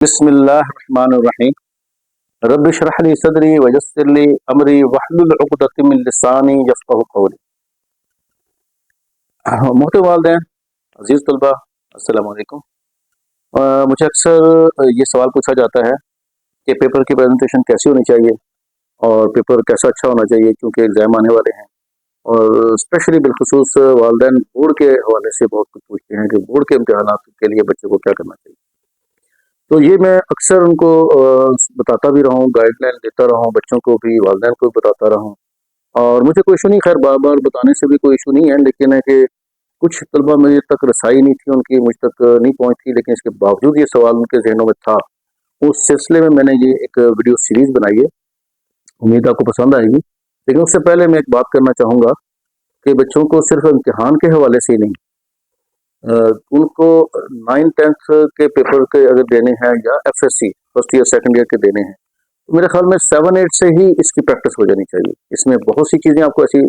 बिस्मिल्लाहिर्रहमानिर्रहीम। रब्बि इश्रह ली सदरी वयस्सिर ली अमरी वहलुल उक़दतम मिन लिसानी यफ़क़हू क़ौली। मोहतरम वालिदैन, अज़ीज़ तलबा, अस्सलामु अलैकुम। मुझे अक्सर ये सवाल पूछा जाता है कि पेपर की प्रेजेंटेशन कैसी होनी चाहिए और पेपर कैसा अच्छा होना चाहिए, क्योंकि एग्ज़ाम आने वाले हैं। और स्पेशली बिलखुसूस वालिदैन बोर्ड के हवाले से बहुत कुछ पूछते हैं कि बोर्ड के इम्तिहानात के लिए बच्चे को क्या करना चाहिए। तो ये मैं अक्सर उनको बताता भी रहा हूँ, गाइडलाइन देता रहा हूँ, बच्चों को भी, वालिदैन को भी बताता रहा हूँ। और मुझे कोई इशू नहीं, खैर बार-बार बताने से भी कोई इशू नहीं है, लेकिन है कि कुछ तलबा मेरे तक रसाई नहीं थी उनकी, मुझ तक नहीं पहुँच थी, लेकिन इसके बावजूद ये सवाल उनके ज़हनों में था। उस सिलसिले में मैंने ये एक वीडियो सीरीज़ बनाई है, उम्मीद आपको पसंद आएगी। लेकिन उससे पहले मैं एक बात करना चाहूँगा कि बच्चों को सिर्फ़ इम्तिहान के हवाले से ही नहीं, उनको 9th-10th के पेपर के अगर देने हैं या FSc first year second year के देने हैं, तो मेरे ख्याल में 7-8 से ही इसकी प्रैक्टिस हो जानी चाहिए। इसमें बहुत सी चीज़ें आपको ऐसी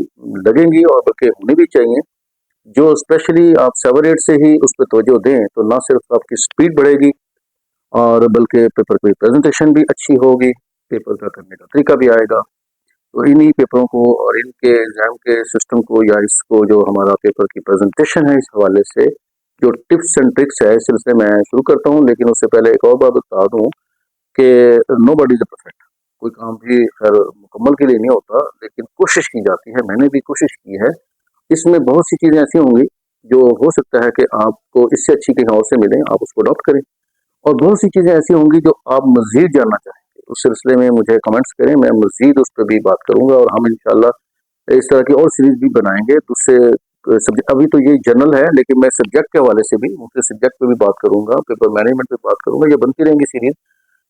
लगेंगी और बल्कि होनी भी चाहिए, जो स्पेशली आप 7-8 से ही उस पे तवज्जो दें, तो ना सिर्फ आपकी स्पीड बढ़ेगी और बल्कि पेपर की प्रेजेंटेशन भी अच्छी होगी, पेपर का करने का तरीका भी आएगा। तो इन्हीं पेपरों को और इनके एग्ज़ाम के सिस्टम को या इसको जो हमारा पेपर की प्रेजेंटेशन है, इस हवाले से जो टिप्स एंड ट्रिक्स है, इस सिलसिले में मैं शुरू करता हूँ। लेकिन उससे पहले एक और बात बता दूँ कि नोबडी इज़ परफेक्ट। कोई काम भी खैर मुकम्मल के लिए नहीं होता, लेकिन कोशिश की जाती है, मैंने भी कोशिश की है। इसमें बहुत सी चीज़ें ऐसी होंगी जो हो सकता है कि आपको इससे अच्छी कहीं और से मिलें, आप उसको अडॉप्ट करें। और बहुत सी चीज़ें ऐसी होंगी जो आप मज़ीद जानना चाहेंगे, उस सिलसिले में मुझे कमेंट्स करें, मैं मज़ीद उस पर भी बात करूँगा और हम इंशाल्लाह इस तरह की और सीरीज़ भी बनाएँगे। दूसरे सब्जेक्ट, अभी तो ये जनरल है, लेकिन मैं सब्जेक्ट के हवाले से भी, मुख्तलिफ सब्जेक्ट पे भी बात करूँगा, पेपर मैनेजमेंट पे बात करूँगा, ये बनती रहेंगी सीरीज़।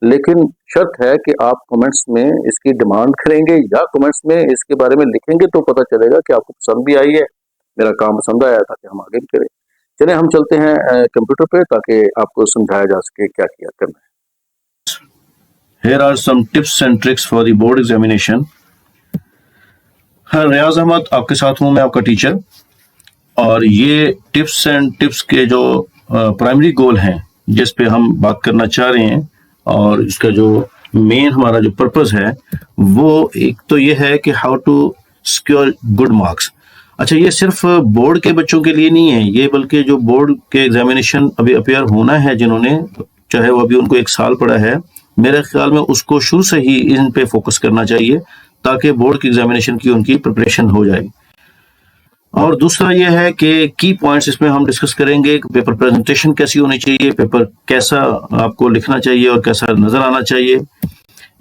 लेकिन शर्त है कि आप कमेंट्स में इसकी डिमांड करेंगे या कमेंट्स में इसके बारे में लिखेंगे, तो पता चलेगा कि आपको पसंद भी आई है, मेरा काम पसंद आया, ताकि हम आगे भी करें। चलें हम चलते हैं कंप्यूटर पे, ताकि आपको समझाया जा सके क्या किया करना है। Here are some tips and tricks for the board examination. हाँ, रियाज अहमद आपके साथ हूँ, मैं आपका टीचर। और ये टिप्स एंड टिप्स के जो प्राइमरी गोल हैं, जिस पे हम बात करना चाह रहे हैं, और इसका जो मेन हमारा जो पर्पस है, वो एक तो ये है कि how to secure good marks. अच्छा, ये सिर्फ बोर्ड के बच्चों के लिए नहीं है, ये बल्कि जो बोर्ड के एग्जामिनेशन अभी अपेयर होना है, जिन्होंने, चाहे वो अभी उनको 1 साल पड़ा है, मेरे ख्याल में उसको शुरू से ही इन पे फोकस करना चाहिए, ताकि बोर्ड की एग्जामिनेशन की उनकी प्रिपरेशन हो जाए। और दूसरा यह है कि की पॉइंट्स इसमें हम डिस्कस करेंगे, पेपर प्रेजेंटेशन कैसी होनी चाहिए, पेपर कैसा आपको लिखना चाहिए और कैसा नजर आना चाहिए।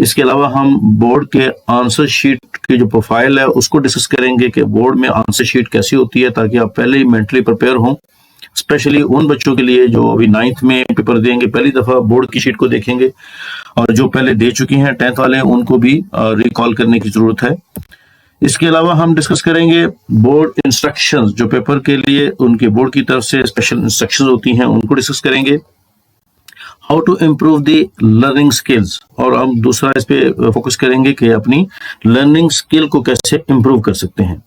इसके अलावा हम बोर्ड के आंसर शीट की जो प्रोफाइल है उसको डिस्कस करेंगे कि बोर्ड में आंसर शीट कैसी होती है, ताकि आप पहले ही मेंटली प्रिपेयर हों। स्पेशली उन बच्चों के लिए जो अभी 9th में पेपर देंगे, पहली दफा बोर्ड की शीट को देखेंगे, और जो पहले दे चुके हैं 10th वाले, उनको भी रिकॉल करने की जरूरत है। इसके अलावा हम डिस्कस करेंगे बोर्ड इंस्ट्रक्शंस, जो पेपर के लिए उनके बोर्ड की तरफ से स्पेशल इंस्ट्रक्शंस होती हैं, उनको डिस्कस करेंगे। How to improve the learning skills, और हम दूसरा इस पे फोकस करेंगे कि अपनी लर्निंग स्किल को कैसे इम्प्रूव कर सकते हैं।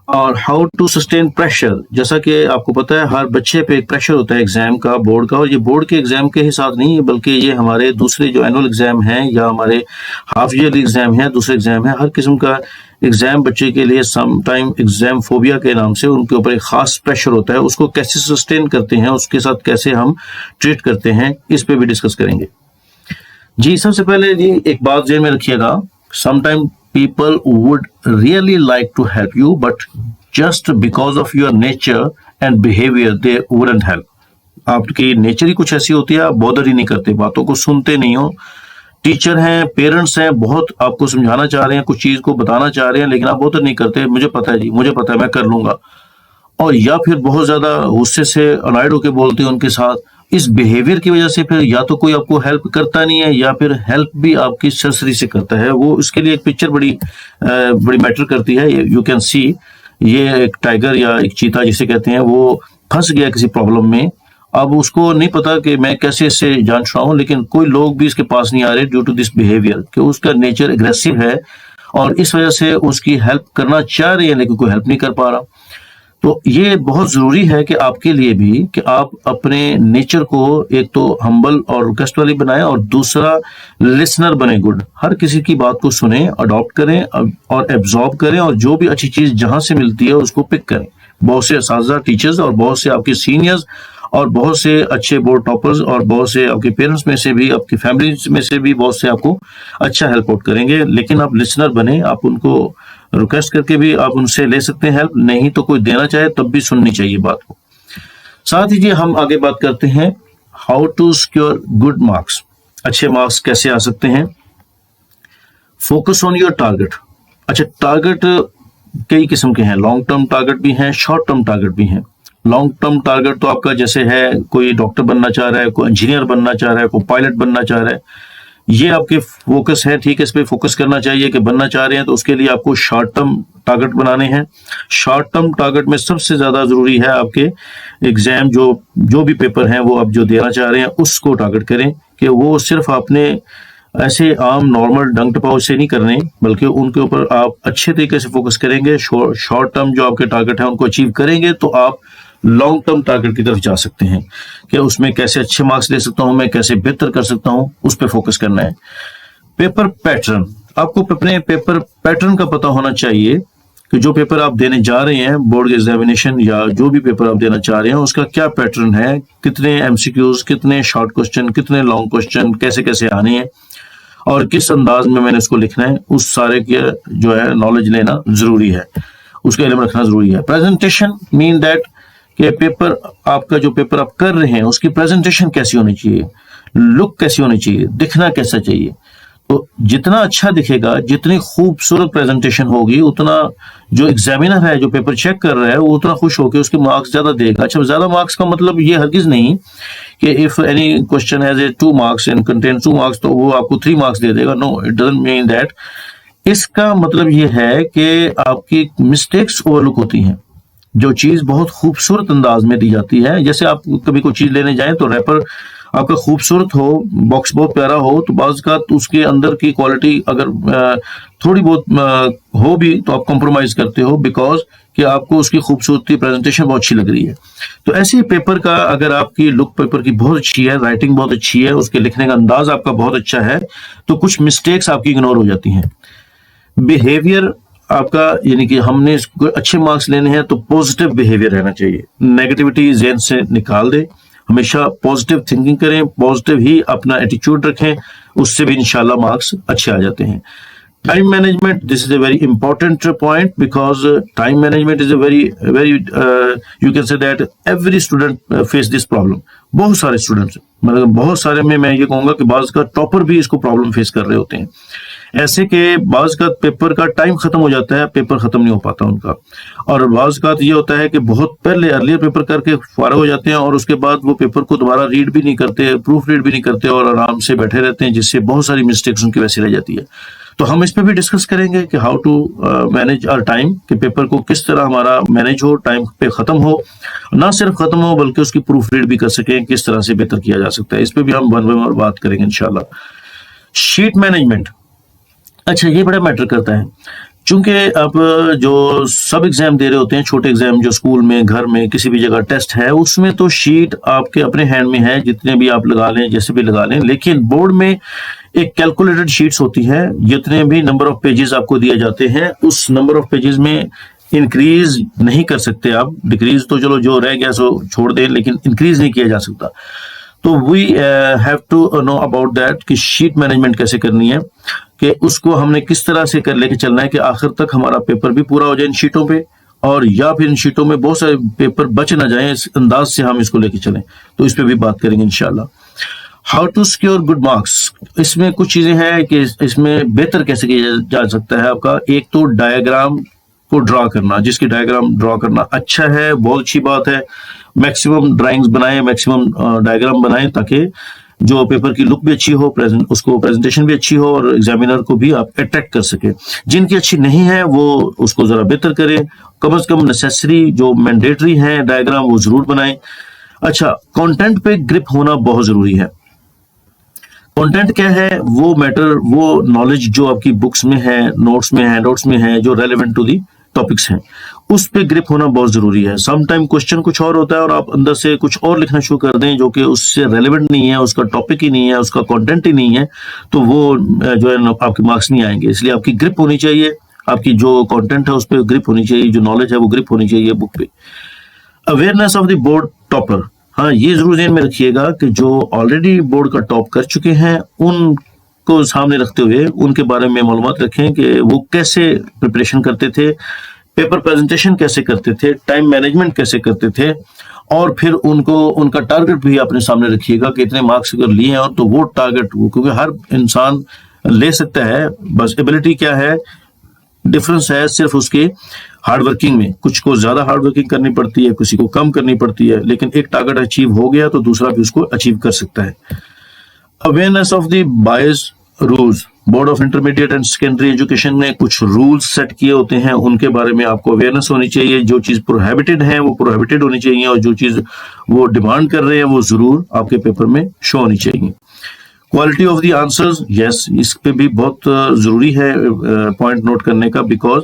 और हाउ टू सस्टेन प्रेशर, जैसा कि आपको पता है हर बच्चे पे एक प्रेशर होता है एग्जाम का, बोर्ड का, और ये बोर्ड के एग्जाम के ही साथ नहीं है, बल्कि ये हमारे दूसरे जो एनुअल एग्जाम हैं या हमारे हाफ ईयरली एग्जाम है, दूसरे एग्जाम है, हर किस्म का एग्जाम बच्चे के लिए सम टाइम एग्जाम फोबिया के नाम से उनके ऊपर एक खास प्रेशर होता है। उसको कैसे सस्टेन करते हैं, उसके साथ कैसे हम ट्रीट करते हैं, इस पे भी डिस्कस करेंगे। जी, सबसे पहले जी एक बात ध्यान में रखिएगा, sometime people would really like to help you, but just because of your nature and behavior they wouldn't help. आपकी नेचर ही कुछ ऐसी होती है, आप बॉदर ही नहीं करते, बातों को सुनते नहीं हो। टीचर हैं, पेरेंट्स हैं, बहुत आपको समझाना चाह रहे हैं, कुछ चीज को बताना चाह रहे हैं, लेकिन आप बॉदर नहीं करते, मुझे पता है जी, मुझे पता है, मैं कर लूंगा। और या फिर बहुत ज्यादा गुस्से से अनॉयड होकर बोलते हैं उनके साथ। इस बिहेवियर की वजह से फिर या तो कोई आपको हेल्प करता नहीं है, या फिर हेल्प भी आपकी सरसरी से करता है। वो इसके लिए एक पिक्चर बड़ी मैटर करती है। यू कैन सी, ये एक टाइगर या एक चीता जिसे कहते हैं, वो फंस गया किसी प्रॉब्लम में। अब उसको नहीं पता कि मैं कैसे इससे जान छुड़ाऊं, लेकिन कोई लोग भी इसके पास नहीं आ रहे ड्यू टू दिस बिहेवियर, कि उसका नेचर एग्रेसिव है और इस वजह से उसकी हेल्प करना चाह रही है, लेकिन कोई हेल्प नहीं कर पा रहा। तो ये बहुत जरूरी है कि आपके लिए भी कि आप अपने नेचर को एक तो हम्बल और रिक्वेस्ट वाली बनाएं और दूसरा लिसनर बने गुड। हर किसी की बात को सुने, अडॉप्ट करें और एब्जॉर्ब करें और जो भी अच्छी चीज जहां से मिलती है उसको पिक करें। बहुत से असातिज़ा टीचर्स और बहुत से आपके सीनियर्स और बहुत से अच्छे बोर्ड टॉपर्स और बहुत से आपके पेरेंट्स में से भी, आपकी फैमिली में से भी बहुत से आपको अच्छा हेल्प आउट करेंगे, लेकिन आप लिसनर बने। आप उनको रिक्वेस्ट करके भी आप उनसे ले सकते हैं हेल्प, नहीं तो कोई देना चाहे तब भी सुननी चाहिए बात को। साथ ही जी हम आगे बात करते हैं how to secure good marks. अच्छे मार्क्स कैसे आ सकते हैं? Focus on your target. अच्छा, टारगेट कई किस्म के हैं, लॉन्ग टर्म टारगेट भी हैं, शॉर्ट टर्म टारगेट भी हैं। लॉन्ग टर्म टारगेट तो आपका जैसे है, कोई डॉक्टर बनना चाह रहा है, कोई इंजीनियर बनना चाह रहा है, कोई पायलट बनना चाह रहा है, ये आपके फोकस है, ठीक है, इस पे फोकस करना चाहिए कि बनना चाह रहे हैं तो उसके लिए आपको शॉर्ट टर्म टारगेट बनाने हैं। शॉर्ट टर्म टारगेट में सबसे ज्यादा जरूरी है आपके एग्जाम जो भी पेपर हैं वो आप जो देना चाह रहे हैं उसको टारगेट करें कि वो सिर्फ आपने ऐसे आम नॉर्मल डंक टपाव से नहीं करने, बल्कि उनके ऊपर आप अच्छे तरीके से फोकस करेंगे। शॉर्ट टर्म जो आपके टारगेट है उनको अचीव करेंगे तो आप लॉन्ग टर्म टारगेट की तरफ जा सकते हैं कि उसमें कैसे अच्छे मार्क्स ले सकता हूं, मैं कैसे बेहतर कर सकता हूं, उस पर फोकस करना है। पेपर पैटर्न, आपको अपने पेपर पैटर्न का पता होना चाहिए कि जो पेपर आप देने जा रहे हैं, बोर्ड एग्जामिनेशन या जो भी पेपर आप देना चाह रहे हैं, उसका क्या पैटर्न है, कितने एमसीक्यूज, कितने शॉर्ट क्वेश्चन, कितने लॉन्ग क्वेश्चन, कैसे कैसे आने हैं और किस अंदाज में मैंने उसको लिखना है, उस सारे के जो है नॉलेज लेना जरूरी है, उसका इल्म रखना जरूरी है। प्रेजेंटेशन मीन दैट कि पेपर आपका जो पेपर आप कर रहे हैं उसकी प्रेजेंटेशन कैसी होनी चाहिए, लुक कैसी होनी चाहिए, दिखना कैसा चाहिए। तो जितना अच्छा दिखेगा, जितनी खूबसूरत प्रेजेंटेशन होगी, उतना जो एग्जामिनर है, जो पेपर चेक कर रहा है, वो उतना खुश होकर उसके मार्क्स ज्यादा देगा। अच्छा, ज्यादा मार्क्स का मतलब ये हरगिज नहीं कि if any question has a 2 marks and contain 2 marks तो वो आपको 3 मार्क्स दे देगा। No, it doesn't mean that. इसका मतलब ये है कि आपकी मिस्टेक्स ओवरलुक होती हैं। जो चीज बहुत खूबसूरत अंदाज में दी जाती है, जैसे आप कभी कोई चीज लेने जाएं तो रैपर आपका खूबसूरत हो, बॉक्स बहुत प्यारा हो, तो बाज़ का उसके अंदर की क्वालिटी अगर थोड़ी बहुत हो भी तो आप कॉम्प्रोमाइज करते हो बिकॉज कि आपको उसकी खूबसूरती, प्रेजेंटेशन बहुत अच्छी लग रही है। तो ऐसे ही पेपर का अगर आपकी लुक पेपर की बहुत अच्छी है, राइटिंग बहुत अच्छी है, उसके लिखने का अंदाज आपका बहुत अच्छा है, तो कुछ मिस्टेक्स आपकी इग्नोर हो जाती हैं। बिहेवियर आपका, यानी कि हमने अच्छे मार्क्स लेने हैं तो पॉजिटिव बिहेवियर रहना चाहिए, नेगेटिविटी ज़हन से निकाल दे, हमेशा पॉजिटिव थिंकिंग करें, पॉजिटिव ही अपना एटीट्यूड रखें, उससे भी इंशाल्लाह मार्क्स अच्छे आ जाते हैं। Time management, this is a very important point because time management is a very you can say that every student face this problem. बहुत सारे स्टूडेंट्स, मतलब बहुत सारे में मैं ये कहूंगा कि बाज़ का टॉपर भी इसको प्रॉब्लम फेस कर रहे होते हैं। ऐसे के बाज़ का पेपर का टाइम खत्म हो जाता है, पेपर खत्म नहीं हो पाता उनका, और बाज़ का ये होता है कि बहुत पहले अर्लियर पेपर करके फारग हो जाते हैं और उसके बाद वो पेपर को दोबारा रीड भी नहीं करते, प्रूफ रीड भी नहीं करते और आराम से बैठे रहते हैं, जिससे बहुत सारी मिस्टेक्स उनकी वैसे रह जाती है। तो हम इस पर भी डिस्कस करेंगे कि how to manage our time, कि पेपर को किस तरह हमारा मैनेज हो, टाइम पे खत्म हो, ना सिर्फ खत्म हो बल्कि उसकी प्रूफ रीड भी कर सकें, किस तरह से बेहतर किया जा सकता है। इस पर भी हम वन बाय वन बात करेंगे इंशाल्लाह। शीट मैनेजमेंट, अच्छा ये बड़ा मैटर करता है, चूंकि अब जो सब एग्जाम दे रहे होते हैं, छोटे एग्जाम जो स्कूल में, घर में, किसी भी जगह टेस्ट है, उसमें तो शीट आपके अपने हैंड में है, जितने भी आप लगा लें, जैसे भी लगा लें, लेकिन बोर्ड में एक कैलकुलेटेड शीट्स होती है, जितने भी नंबर ऑफ पेजेस आपको दिए जाते हैं उस नंबर ऑफ पेजेस में इंक्रीज नहीं कर सकते आप, डिक्रीज तो चलो जो रह गया सो छोड़ दें, लेकिन इंक्रीज नहीं किया जा सकता। तो we have to know about that कि शीट मैनेजमेंट कैसे करनी है, कि उसको हमने किस तरह से कर लेके चलना है कि आखिर तक हमारा पेपर भी पूरा हो जाए इन शीटों पे, और या फिर इन शीटों में बहुत सारे पेपर बच ना जाए, इस अंदाज से हम इसको लेके चलें। तो इस पे भी बात करेंगे इंशाल्लाह। How to secure good marks, इसमें कुछ चीजें हैं कि इसमें बेहतर कैसे किया जा सकता है आपका। एक तो डायग्राम को ड्रा करना, जिसकी डायग्राम ड्रा करना अच्छा है, बहुत अच्छी बात है, मैक्सिमम ड्राइंग्स बनाएं, मैक्सिमम डायग्राम बनाएं, ताकि जो पेपर की लुक भी अच्छी हो, उसको प्रेजेंटेशन भी अच्छी हो और एग्जामिनर को भी आप अट्रैक्ट कर सके। जिनकी अच्छी नहीं है वो उसको जरा बेहतर करें, कम से कम नेसेसरी जो मैंडेटरी है डायग्राम वो जरूर बनाएं। अच्छा, कंटेंट पे ग्रिप होना बहुत जरूरी है। कंटेंट क्या है, वो मैटर, वो नॉलेज जो आपकी बुक्स में है, नोट्स में है, हैंडआउट्स में है, जो रेलेवेंट टू दी टॉपिक्स हैं उस पे ग्रिप होना बहुत जरूरी है। सम टाइम क्वेश्चन कुछ और होता है और आप अंदर से कुछ और लिखना शुरू कर दें जो कि उससे रेलेवेंट नहीं है, उसका टॉपिक ही नहीं है, उसका कंटेंट ही नहीं है, तो वो जो है आपके मार्क्स नहीं आएंगे। इसलिए आपकी ग्रिप होनी चाहिए, आपकी जो कंटेंट है उस पर ग्रिप होनी चाहिए, जो नॉलेज है वो ग्रिप होनी चाहिए बुक पे। Awareness of the board topper, हाँ ये जरूर ध्यान में रखिएगा कि जो ऑलरेडी बोर्ड का टॉप कर चुके हैं उनको सामने रखते हुए उनके बारे में मालूमात रखें कि वो कैसे प्रिपरेशन करते थे, पेपर प्रेजेंटेशन कैसे करते थे, टाइम मैनेजमेंट कैसे करते थे, और फिर उनको उनका टारगेट भी अपने सामने रखिएगा कि इतने मार्क्स अगर लिए हैं तो वो टारगेट, क्योंकि हर इंसान ले सकता है, बस एबिलिटी क्या है, डिफरेंस है सिर्फ उसके हार्ड वर्किंग में। कुछ को ज्यादा हार्ड वर्किंग करनी पड़ती है, किसी को कम करनी पड़ती है, लेकिन एक टारगेट अचीव हो गया तो दूसरा भी उसको अचीव कर सकता है। Awareness of the bias rules, board of intermediate and secondary education ने कुछ रूल्स सेट किए होते हैं, उनके बारे में आपको अवेयरनेस होनी चाहिए। जो चीज प्रोहिबिटेड है वो प्रोहिबिटेड होनी चाहिए, और जो चीज वो डिमांड कर रहे हैं वो जरूर आपके पेपर में शो होनी चाहिए। Quality of the answers, yes, इस पे भी बहुत जरूरी है पॉइंट नोट करने का, बिकॉज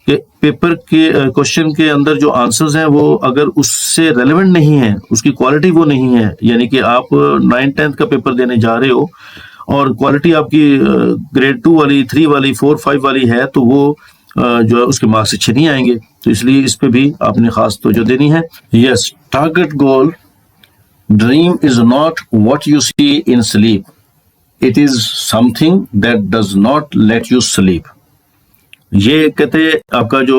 कि पेपर के क्वेश्चन के अंदर जो आंसर्स हैं वो अगर उससे रेलेवेंट नहीं है, उसकी क्वालिटी वो नहीं है, यानी कि आप 9th-10th का पेपर देने जा रहे हो और क्वालिटी आपकी ग्रेड 2 वाली, 3 वाली, 4, 5 वाली है, तो वो जो है उसके मार्क्स अच्छे नहीं आएंगे। तो इसलिए इस पे भी आपने खास तवज्जो देनी है। Yes, target goal, dream is not what you see in sleep, it is something that does not let you sleep. ये कहते आपका जो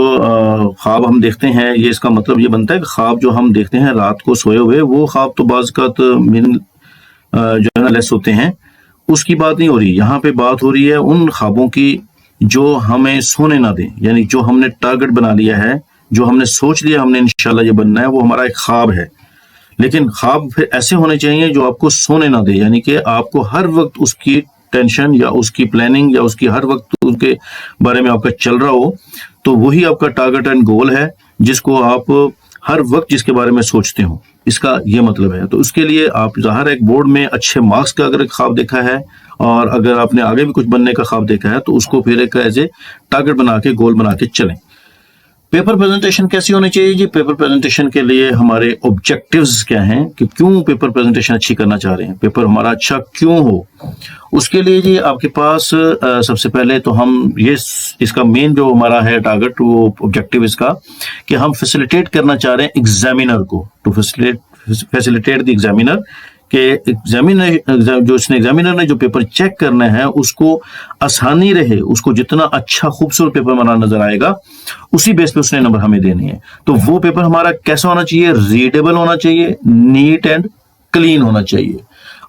ख्वाब हम देखते हैं, ये इसका मतलब ये बनता है कि ख्वाब जो हम देखते हैं रात को सोए हुए, वो ख्वाब तो बाज़ का मीनिंग जो है ना लेस होते हैं, उसकी बात नहीं हो रही। यहाँ पे बात हो रही है उन ख्वाबों की जो हमें सोने ना दें, यानी जो हमने टारगेट बना लिया है, जो हमने सोच लिया हमने इंशाल्लाह ये बनना है, वो हमारा एक ख्वाब है। लेकिन ख्वाब फिर ऐसे होने चाहिए जो आपको सोने ना दे, यानी कि आपको हर वक्त उसकी टेंशन या उसकी प्लानिंग या उसकी हर वक्त उनके बारे में आपका चल रहा हो, तो वही आपका टारगेट एंड गोल है जिसको आप हर वक्त जिसके बारे में सोचते हो, इसका ये मतलब है। तो उसके लिए आप ज़ाहिर एक बोर्ड में अच्छे मार्क्स का अगर ख्वाब देखा है और अगर आपने आगे भी कुछ बनने का ख्वाब देखा है तो उसको फिर एक एज ए टारगेट बना के, गोल बना के चलें। पेपर प्रेजेंटेशन कैसी होनी चाहिए जी? पेपर प्रेजेंटेशन के लिए हमारे ऑब्जेक्टिव्स क्या हैं कि क्यों पेपर प्रेजेंटेशन अच्छी करना चाह रहे हैं, पेपर हमारा अच्छा क्यों हो। उसके लिए जी आपके पास सबसे पहले तो हम ये इसका मेन जो हमारा है टारगेट, वो ऑब्जेक्टिव इसका कि हम फैसिलिटेट करना चाह रहे हैं एग्जामिनर को, टू फैसिलिटेट द एग्जामिनर कि एग्जामिनर जो इसने एग्जामिनर ने जो पेपर चेक करना है उसको आसानी रहे, उसको जितना अच्छा खूबसूरत पेपर बना नजर आएगा उसी बेस पे उसने नंबर हमें देने हैं। तो वो पेपर हमारा कैसा होना चाहिए? रीडेबल होना चाहिए, नीट एंड क्लीन होना चाहिए।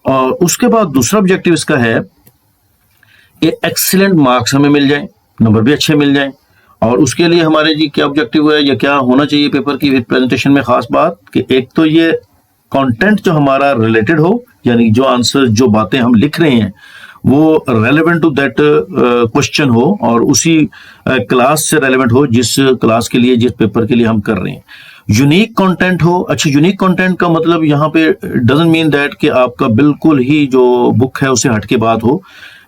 और उसके बाद दूसरा ऑब्जेक्टिव इसका है कि एक्सीलेंट मार्क्स हमें मिल जाए, नंबर भी अच्छे मिल जाए। और उसके लिए हमारे जी क्या ऑब्जेक्टिव है या क्या होना चाहिए पेपर की प्रेजेंटेशन में खास बात कि एक तो ये कंटेंट जो हमारा रिलेटेड हो, यानी जो आंसर जो बातें हम लिख रहे हैं वो रेलेवेंट टू दैट क्वेश्चन हो और उसी क्लास से रेलेवेंट हो जिस क्लास के लिए, जिस पेपर के लिए हम कर रहे हैं। यूनिक कंटेंट हो। अच्छा, यूनिक कंटेंट का मतलब यहाँ पे डजंट मीन दैट कि आपका बिल्कुल ही जो बुक है उससे हटके बात हो।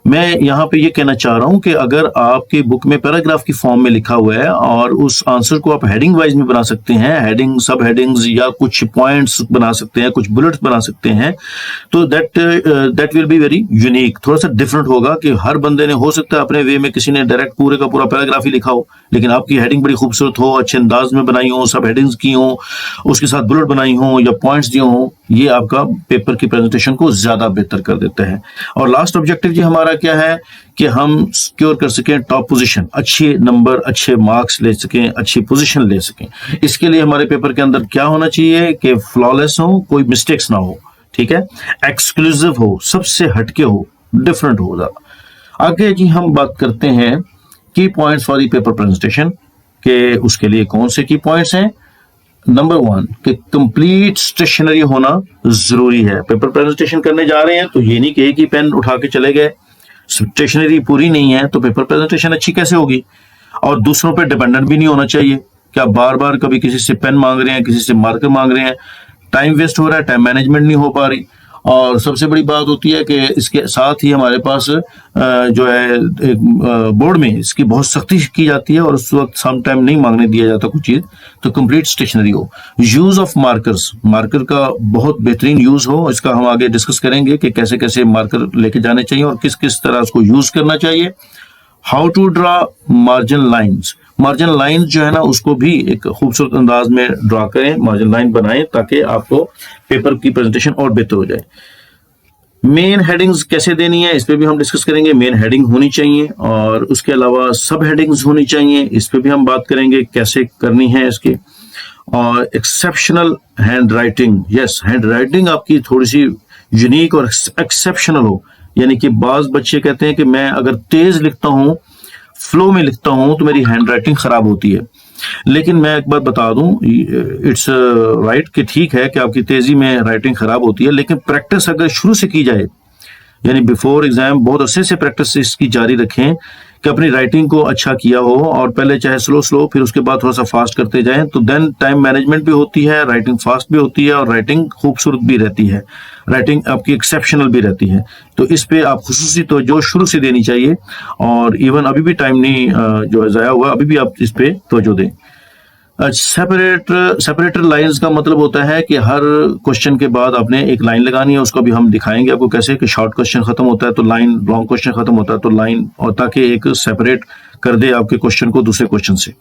मैं यहाँ पे ये कहना चाह रहा हूँ कि अगर आपकी बुक में पैराग्राफ की फॉर्म में लिखा हुआ है और उस आंसर को आप हेडिंग वाइज में बना सकते हैं, हेडिंग, सब हेडिंग्स या कुछ पॉइंट्स बना सकते हैं, कुछ बुलेट्स बना सकते हैं, तो that will be very unique. थोड़ा सा डिफरेंट होगा कि हर बंदे ने हो सकता है अपने वे में किसी ने डायरेक्ट पूरे का पूरा पैराग्राफ ही लिखा हो, लेकिन आपकी हेडिंग बड़ी खूबसूरत हो, अच्छे अंदाज में बनाई हो, सब हेडिंग्स की हो, उसके साथ बुलेट बनाई हो या पॉइंट्स दिए हो, ये आपका पेपर की प्रेजेंटेशन को ज्यादा बेहतर कर देता है। और लास्ट ऑब्जेक्टिव जी हमारा क्या है कि हम सिक्योर कर सकें टॉप पोजीशन, अच्छे नंबर, अच्छे मार्क्स ले सकें, अच्छी पोजीशन ले सकें। इसके लिए हमारे पेपर के अंदर क्या होना चाहिए कि फ्लॉलेस हो, कोई मिस्टेक्स ना हो, ठीक है, एक्सक्लूसिव हो, सबसे हटके हो, डिफरेंट हो ज्यादा। आगे जी हम बात करते हैं की points for the paper presentation के उसके लिए कौन से की पॉइंट्स हैं। नंबर 1 कि कंप्लीट स्टेशनरी होना जरूरी है। पेपर प्रेजेंटेशन करने जा रहे हैं तो ये नहीं कि एक ही पेन उठा के चले गए, स्टेशनरी पूरी नहीं है तो पेपर प्रेजेंटेशन अच्छी कैसे होगी। और दूसरों पे डिपेंडेंट भी नहीं होना चाहिए कि आप बार बार कभी किसी से पेन मांग रहे हैं, किसी से मार्कर मांग रहे हैं, टाइम वेस्ट हो रहा है, टाइम मैनेजमेंट नहीं हो पा रही। और सबसे बड़ी बात होती है कि इसके साथ ही हमारे पास जो है एक बोर्ड में इसकी बहुत सख्ती की जाती है और उस वक्त सम टाइम नहीं मांगने दिया जाता कुछ चीज़, तो कंप्लीट स्टेशनरी हो। यूज़ ऑफ मार्कर्स, मार्कर का बहुत बेहतरीन यूज़ हो, इसका हम आगे डिस्कस करेंगे कि कैसे कैसे मार्कर लेके जाने चाहिए और किस किस तरह उसको यूज़ करना चाहिए। How to draw margin lines, margin line जो है ना उसको भी एक खूबसूरत अंदाज में ड्रा करें, मार्जिन लाइन बनाएं ताकि आपको पेपर की प्रेजेंटेशन और बेहतर हो जाए। मेन हेडिंग्स कैसे देनी है इस पे भी हम डिस्कस करेंगे। मेन हेडिंग होनी चाहिए और उसके अलावा सब हेडिंग्स होनी चाहिए, इस पे भी हम बात करेंगे कैसे करनी है इसके। और exceptional hand writing, yes hand writing आपकी थोड़ी सी यूनिक और एक्सेप्शनल हो, यानी कि बाज बच्चे कहते हैं कि मैं अगर तेज लिखता हूँ, फ्लो में लिखता हूँ तो मेरी हैंड राइटिंग खराब होती है। लेकिन मैं एक बात बता दूं, इट्स राइट कि ठीक है कि आपकी तेजी में राइटिंग खराब होती है, लेकिन प्रैक्टिस अगर शुरू से की जाए, यानी बिफोर एग्जाम बहुत अच्छे से प्रैक्टिस इसकी जारी रखें कि अपनी राइटिंग को अच्छा किया हो, और पहले चाहे स्लो स्लो फिर उसके बाद थोड़ा सा फास्ट करते जाएं, तो देन टाइम मैनेजमेंट भी होती है, राइटिंग फास्ट भी होती है और राइटिंग खूबसूरत भी रहती है, राइटिंग आपकी एक्सेप्शनल भी रहती है। तो इस पे आप खुसूसी तवज्जो शुरू से देनी चाहिए और इवन अभी भी टाइम नहीं जो है ज़ाया हुआ, अभी भी आप इस पे तवज्जो दें। सेपरेटर लाइंस का मतलब होता है कि हर क्वेश्चन के बाद आपने एक लाइन लगानी है, उसको भी हम दिखाएंगे आपको कैसे, कि शॉर्ट क्वेश्चन खत्म होता है तो लाइन, लॉन्ग क्वेश्चन खत्म होता है तो लाइन, और ताकि एक सेपरेट कर दे आपके क्वेश्चन को दूसरे क्वेश्चन से।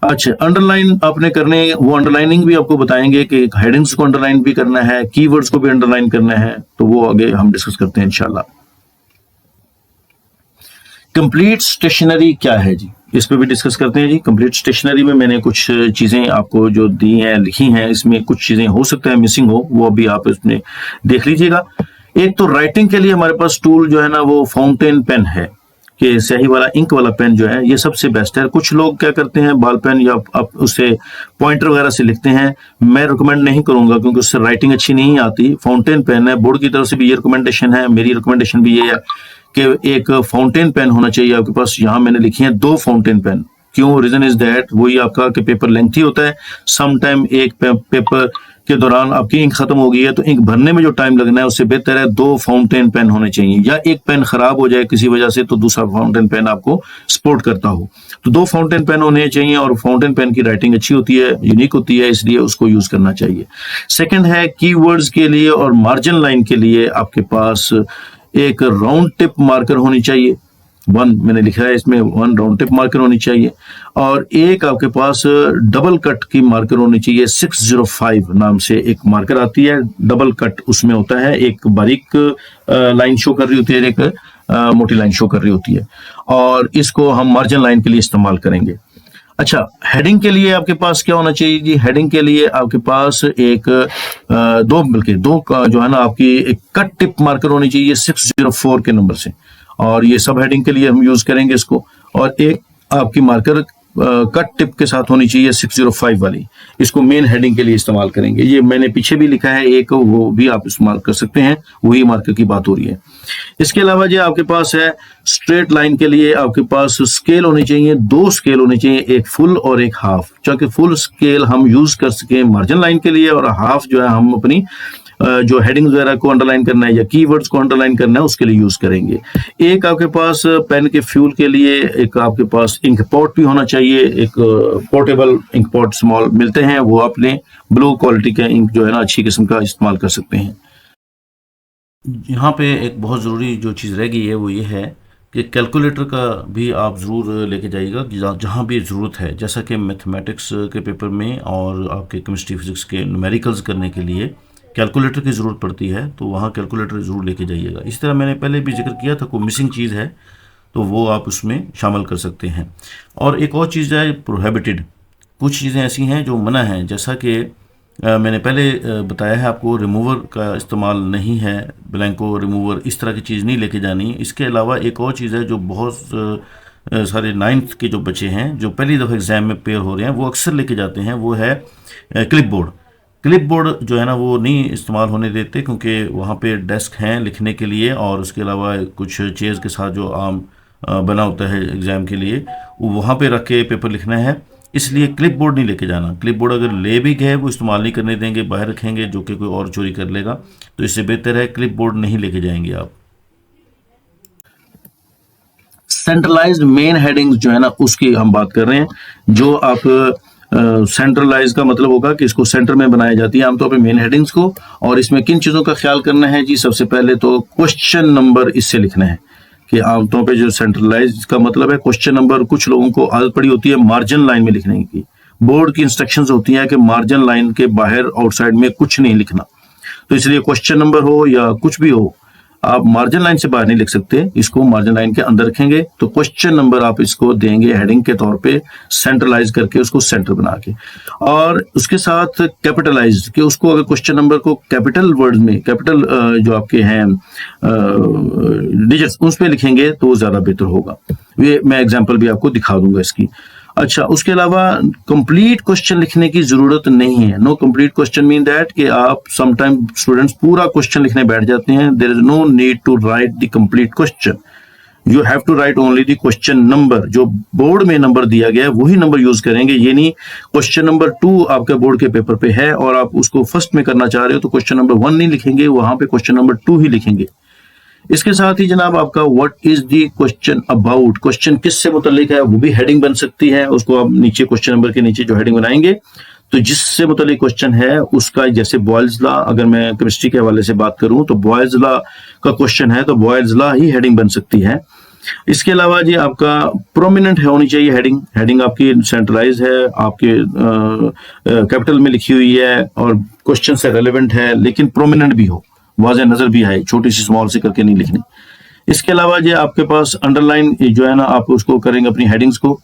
अच्छा, अंडरलाइन आपने करने, वो अंडरलाइनिंग भी आपको बताएंगे कि हेडिंग्स को अंडरलाइन भी करना है, कीवर्ड्स को भी अंडरलाइन करना है, तो वो आगे हम डिस्कस करते हैं इंशाल्लाह। कंप्लीट स्टेशनरी क्या है जी, इस पे भी डिस्कस करते हैं जी। कंप्लीट स्टेशनरी में मैंने कुछ चीजें आपको जो दी हैं, लिखी हैं, इसमें कुछ चीजें हो सकता है मिसिंग हो, वो अभी आप इसमें देख लीजिएगा। एक तो राइटिंग के लिए हमारे पास टूल जो है ना वो फाउंटेन पेन है, कि स्याही वाला इंक वाला पेन जो है ये सबसे बेस्ट है। कुछ लोग क्या करते हैं बॉल पेन या आप उससे पॉइंटर वगैरह से लिखते हैं, मैं रिकमेंड नहीं करूंगा क्योंकि उससे राइटिंग अच्छी नहीं आती। फाउंटेन पेन है, बोर्ड की तरफ से भी ये रिकमेंडेशन है, मेरी रिकमेंडेशन भी ये है कि एक फाउंटेन पेन होना चाहिए आपके पास। यहाँ मैंने लिखी है 2 फाउंटेन पेन। क्यों? रीजन इज दैट वही आपका कि पेपर लेंथी होता है, सम टाइम एक पेपर के दौरान आपकी इंक खत्म हो गई है तो इंक भरने में जो टाइम लगना है उससे बेहतर है 2 फाउंटेन पेन होने चाहिए, या एक पेन खराब हो जाए किसी वजह से तो दूसरा फाउंटेन पेन आपको सपोर्ट करता हो। तो 2 फाउंटेन पेन होने चाहिए और फाउंटेन पेन की राइटिंग अच्छी होती है, यूनिक होती है, इसलिए उसको यूज करना चाहिए। सेकंड है कीवर्ड्स के लिए और मार्जिन लाइन के लिए आपके पास एक राउंड टिप मार्कर होनी चाहिए, 1 मैंने लिखा है इसमें, 1 राउंड टिप मार्कर होनी चाहिए, और एक आपके पास डबल कट की मार्कर होनी चाहिए। 605 नाम से एक मार्कर आती है, डबल कट उसमें होता है, एक बारीक लाइन शो कर रही होती है, एक मोटी लाइन शो कर रही होती है, और इसको हम मार्जिन लाइन के लिए इस्तेमाल करेंगे। अच्छा, हेडिंग के लिए आपके पास क्या होना चाहिए जी? हेडिंग के लिए आपके पास एक दो जो है ना आपकी एक कट टिप मार्कर होनी चाहिए 604 के नंबर से, और ये सब हेडिंग के लिए हम यूज करेंगे इसको। और एक आपकी मार्कर कट टिप के साथ होनी चाहिए 605 वाली, इसको मेन हेडिंग के लिए इस्तेमाल करेंगे। ये मैंने पीछे भी लिखा है एक, वो भी आप इस्तेमाल कर सकते हैं, वही मार्कर की बात हो रही है। इसके अलावा जो आपके पास है स्ट्रेट लाइन के लिए आपके पास स्केल होनी चाहिए, 2 स्केल होनी चाहिए, एक फुल और एक हाफ, ताकि फुल स्केल हम यूज कर सकें मार्जिन लाइन के लिए, और हाफ जो है हम अपनी जो हेडिंग वगैरह को अंडरलाइन करना है या कीवर्ड्स को अंडरलाइन करना है उसके लिए यूज करेंगे। एक आपके पास पेन के फ्यूल के लिए एक आपके पास इंक पॉट भी होना चाहिए, एक पोर्टेबल इंक पॉट स्मॉल मिलते हैं, वो अपने ब्लू क्वालिटी का इंक जो है ना अच्छी किस्म का इस्तेमाल कर सकते हैं। यहाँ पे एक बहुत ज़रूरी जो चीज़ रह गई है वो ये है कि कैलकुलेटर का भी आप ज़रूर लेके जाइएगा जहाँ भी ज़रूरत है, जैसा कि मैथमेटिक्स के पेपर में और आपके केमिस्ट्री फिजिक्स के न्यूमेरिकल्स करने के लिए कैलकुलेटर की ज़रूरत पड़ती है, तो वहाँ कैलकुलेटर ज़रूर लेके जाइएगा। इस तरह मैंने पहले भी जिक्र किया था, कोई मिसिंग चीज़ है तो वो आप उसमें शामिल कर सकते हैं। और एक और चीज़ है प्रोहिबिटेड, कुछ चीज़ें ऐसी हैं जो मना हैं, जैसा कि मैंने पहले बताया है आपको, रिमूवर का इस्तेमाल नहीं है, ब्लैंको रिमूवर इस तरह की चीज़ नहीं लेके जानी। इसके अलावा एक और चीज़ है जो बहुत सारे 9th के जो बच्चे हैं जो पहली दफ़ा एग्ज़ाम में पेयर हो रहे हैं वो अक्सर लेके जाते हैं, वो है क्लिप बोर्ड। क्लिप बोर्ड जो है ना वो नहीं इस्तेमाल होने देते, क्योंकि वहाँ पे डेस्क हैं लिखने के लिए, और उसके अलावा कुछ चेयर्स के साथ जो आम बना होता है एग्ज़ाम के लिए, वो वहाँ पे रख के पेपर लिखना है। इसलिए क्लिपबोर्ड नहीं लेके जाना। क्लिपबोर्ड अगर ले भी गए वो इस्तेमाल नहीं करने देंगे, बाहर रखेंगे, जो कि कोई और चोरी कर लेगा। तो इससे बेहतर है क्लिपबोर्ड नहीं लेके जाएंगे आप। सेंट्रलाइज्ड मेन हेडिंग्स जो है ना, उसकी हम बात कर रहे हैं। जो आप सेंट्रलाइज का मतलब होगा कि इसको सेंटर में बनाई जाती है आमतौर पे मेन हेडिंग्स को। और इसमें किन चीज़ों का ख्याल करना है जी? सबसे पहले तो क्वेश्चन नंबर इससे लिखना है कि आमतौर पे जो सेंट्रलाइज का मतलब है क्वेश्चन नंबर। कुछ लोगों को आदत पड़ी होती है मार्जिन लाइन में लिखने की। बोर्ड की इंस्ट्रक्शंस होती हैं कि मार्जिन लाइन के बाहर आउटसाइड में कुछ नहीं लिखना। तो इसलिए क्वेश्चन नंबर हो या कुछ भी हो, आप मार्जिन लाइन से बाहर नहीं लिख सकते, इसको मार्जिन लाइन के अंदर रखेंगे। तो क्वेश्चन नंबर आप इसको देंगे हेडिंग के तौर पे, सेंट्रलाइज करके उसको सेंटर बना के। और उसके साथ कैपिटलाइज कि उसको अगर क्वेश्चन नंबर को कैपिटल वर्ड में, कैपिटल जो आपके हैं डिजिट्स, उस पर लिखेंगे तो ज्यादा बेहतर होगा। ये मैं एग्जाम्पल भी आपको दिखा दूंगा इसकी। अच्छा, उसके अलावा कंप्लीट क्वेश्चन लिखने की जरूरत नहीं है। No complete question mean that कि आप समटाइम स्टूडेंट्स पूरा क्वेश्चन लिखने बैठ जाते हैं। There is no need to write the complete question, you have to write only the question number. जो बोर्ड में नंबर दिया गया है वही नंबर यूज करेंगे। ये नहीं क्वेश्चन नंबर 2 आपके बोर्ड के पेपर पे है और आप उसको फर्स्ट में करना चाह रहे हो तो क्वेश्चन नंबर 1 नहीं लिखेंगे, वहां पे क्वेश्चन नंबर 2 ही लिखेंगे। इसके साथ ही जनाब आपका what is the question about, question किससे मुतल्लिक है, वो भी हेडिंग बन सकती है। उसको आप नीचे क्वेश्चन नंबर के नीचे जो हेडिंग बनाएंगे तो जिससे मुतल्लिक क्वेश्चन है उसका, जैसे बॉयल्स लॉ, अगर मैं केमिस्ट्री के हवाले से बात करूं तो बॉयल्स लॉ का क्वेश्चन है तो बॉयल्स लॉ ही हेडिंग बन सकती है। इसके अलावा जी आपका प्रोमिनेंट होनी चाहिए हेडिंग। हेडिंग आपकी सेंट्रलाइज है, आपके कैपिटल में लिखी हुई है और क्वेश्चन से रेलिवेंट है, लेकिन प्रोमिनेंट भी हो, वाज़ेह नजर भी आए, छोटी सी स्मॉल से करके नहीं लिखनी। इसके अलावा जो आपके पास अंडरलाइन जो है ना, आप उसको करेंगे अपनी हेडिंग्स को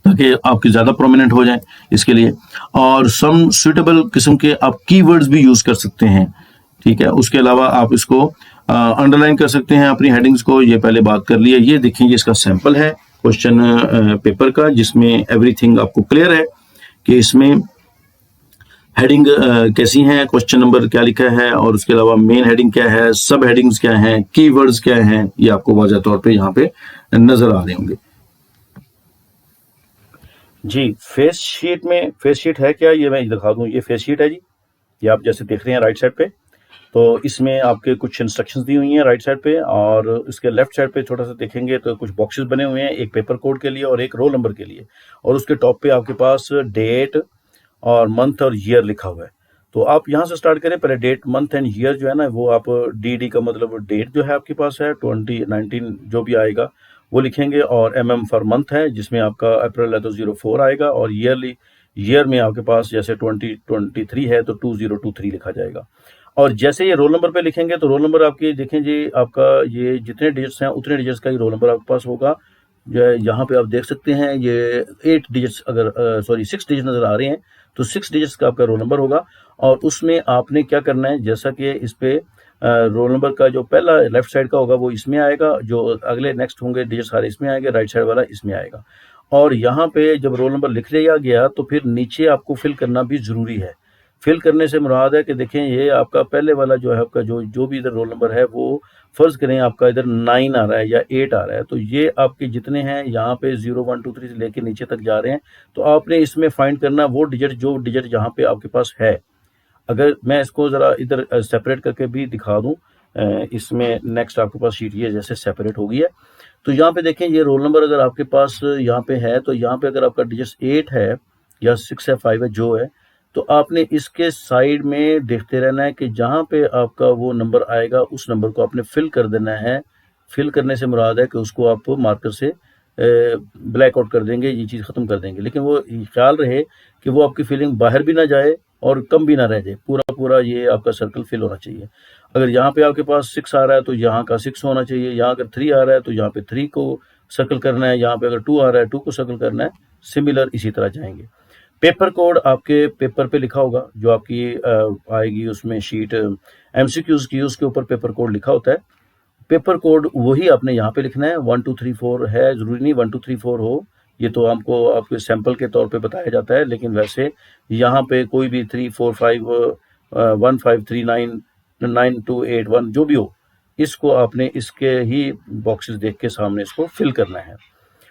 ताकि आपकी ज्यादा प्रोमिनेंट हो जाए इसके लिए। और सम सुटेबल किस्म के आप कीवर्ड्स भी यूज कर सकते हैं, ठीक है। उसके अलावा आप इसको अंडरलाइन कर सकते हैं अपनी हेडिंग्स को। ये पहले बात कर लिया। ये देखें, ये इसका सैंपल है क्वेश्चन पेपर का, जिसमें एवरीथिंग आपको क्लियर है कि इसमें हेडिंग कैसी हैं, क्वेश्चन नंबर क्या लिखा है और उसके अलावा मेन हेडिंग क्या है, सब हेडिंग्स क्या हैं, कीवर्ड्स क्या हैं, ये आपको वाज़ेह तौर पे यहाँ पे नजर आ रहे होंगे जी। फेस शीट है क्या, ये मैं दिखा दूं। ये फेस शीट है जी, ये आप जैसे देख रहे हैं राइट साइड पे। तो इसमें आपके कुछ इंस्ट्रक्शंस दी हुई हैं राइट साइड पे, और इसके लेफ्ट साइड पे छोटा सा देखेंगे तो कुछ बॉक्सेस बने हुए हैं, एक पेपर कोड के लिए और एक रोल नंबर के लिए। और उसके टॉप पे आपके पास डेट और मंथ और ईयर लिखा हुआ है। तो आप यहाँ से स्टार्ट करें। पहले डेट, मंथ एंड ईयर जो है ना, वो आप डी का मतलब डेट जो है आपके पास है 2019 जो भी आएगा वो लिखेंगे, और फॉर मंथ है जिसमें आपका अप्रैल है तो 04 आएगा, और ईयर में आपके पास जैसे 2023 है तो 2023 लिखा जाएगा। और जैसे ये रोल नंबर पे लिखेंगे तो रोल नंबर आपके देखें जी, आपका ये जितने डिजिट्स हैं उतने डिजिट्स का ही रोल नंबर आपके पास होगा। जो यहाँ पे आप देख सकते हैं ये 8 डिजिट्स, अगर 6 डिजिट नजर आ रहे हैं तो 6 डिजिट्स का आपका रोल नंबर होगा। और उसमें आपने क्या करना है, जैसा कि इस पे रोल नंबर का जो पहला लेफ्ट साइड का होगा वो इसमें आएगा, जो अगले नेक्स्ट होंगे डिजिट सारे इसमें आएंगे, राइट साइड वाला इसमें आएगा। और यहाँ पे जब रोल नंबर लिख लिया गया तो फिर नीचे आपको फिल करना भी जरूरी है। फिल करने से मुराद है कि देखें ये आपका पहले वाला जो है आपका जो भी इधर रोल नंबर है, वो फर्ज करें आपका इधर 9 आ रहा है या 8 आ रहा है, तो ये आपके जितने हैं यहाँ पे 0 1 2 3 से लेके नीचे तक जा रहे हैं। तो आपने इसमें फाइंड करना वो डिजिट जो डिजिट यहाँ पे आपके पास है। अगर मैं इसको ज़रा इधर सेपरेट करके भी दिखा दूँ, इसमें नेक्स्ट आपके पास शीट ये जैसे सेपरेट हो गई है। तो यहाँ पे देखें ये रोल नंबर अगर आपके पास यहाँ पे है तो यहाँ पे अगर आपका डिजिट 8 है या 6 है 5 है जो है, तो आपने इसके साइड में देखते रहना है कि जहाँ पे आपका वो नंबर आएगा उस नंबर को आपने फिल कर देना है। फिल करने से मुराद है कि उसको आप मार्कर से ब्लैक आउट कर देंगे, ये चीज़ ख़त्म कर देंगे। लेकिन वो ख्याल रहे कि वो आपकी फिलिंग बाहर भी ना जाए और कम भी ना रह जाए, पूरा पूरा ये आपका सर्कल फिल होना चाहिए। अगर यहाँ पे आपके पास 6 आ रहा है तो यहाँ का 6 होना चाहिए, यहाँ अगर 3 आ रहा है तो यहाँ पे 3 को सर्कल करना है, यहाँ पे अगर 2 आ रहा है 2 को सर्कल करना है, सिमिलर इसी तरह जाएंगे। पेपर कोड आपके पेपर पे लिखा होगा, जो आपकी आएगी उसमें शीट MCQs की, उसके ऊपर पेपर कोड लिखा होता है। पेपर कोड वही आपने यहाँ पे लिखना है, 1 2 3 4 है, जरूरी नहीं 1 2 3 4 हो, ये तो हमको आपके सैंपल के तौर पे बताया जाता है। लेकिन वैसे यहाँ पे कोई भी 3 4 5 1 5 3 9 9 2 8 1 जो भी हो, इसको आपने इसके ही बॉक्सेस देख के सामने इसको फिल करना है।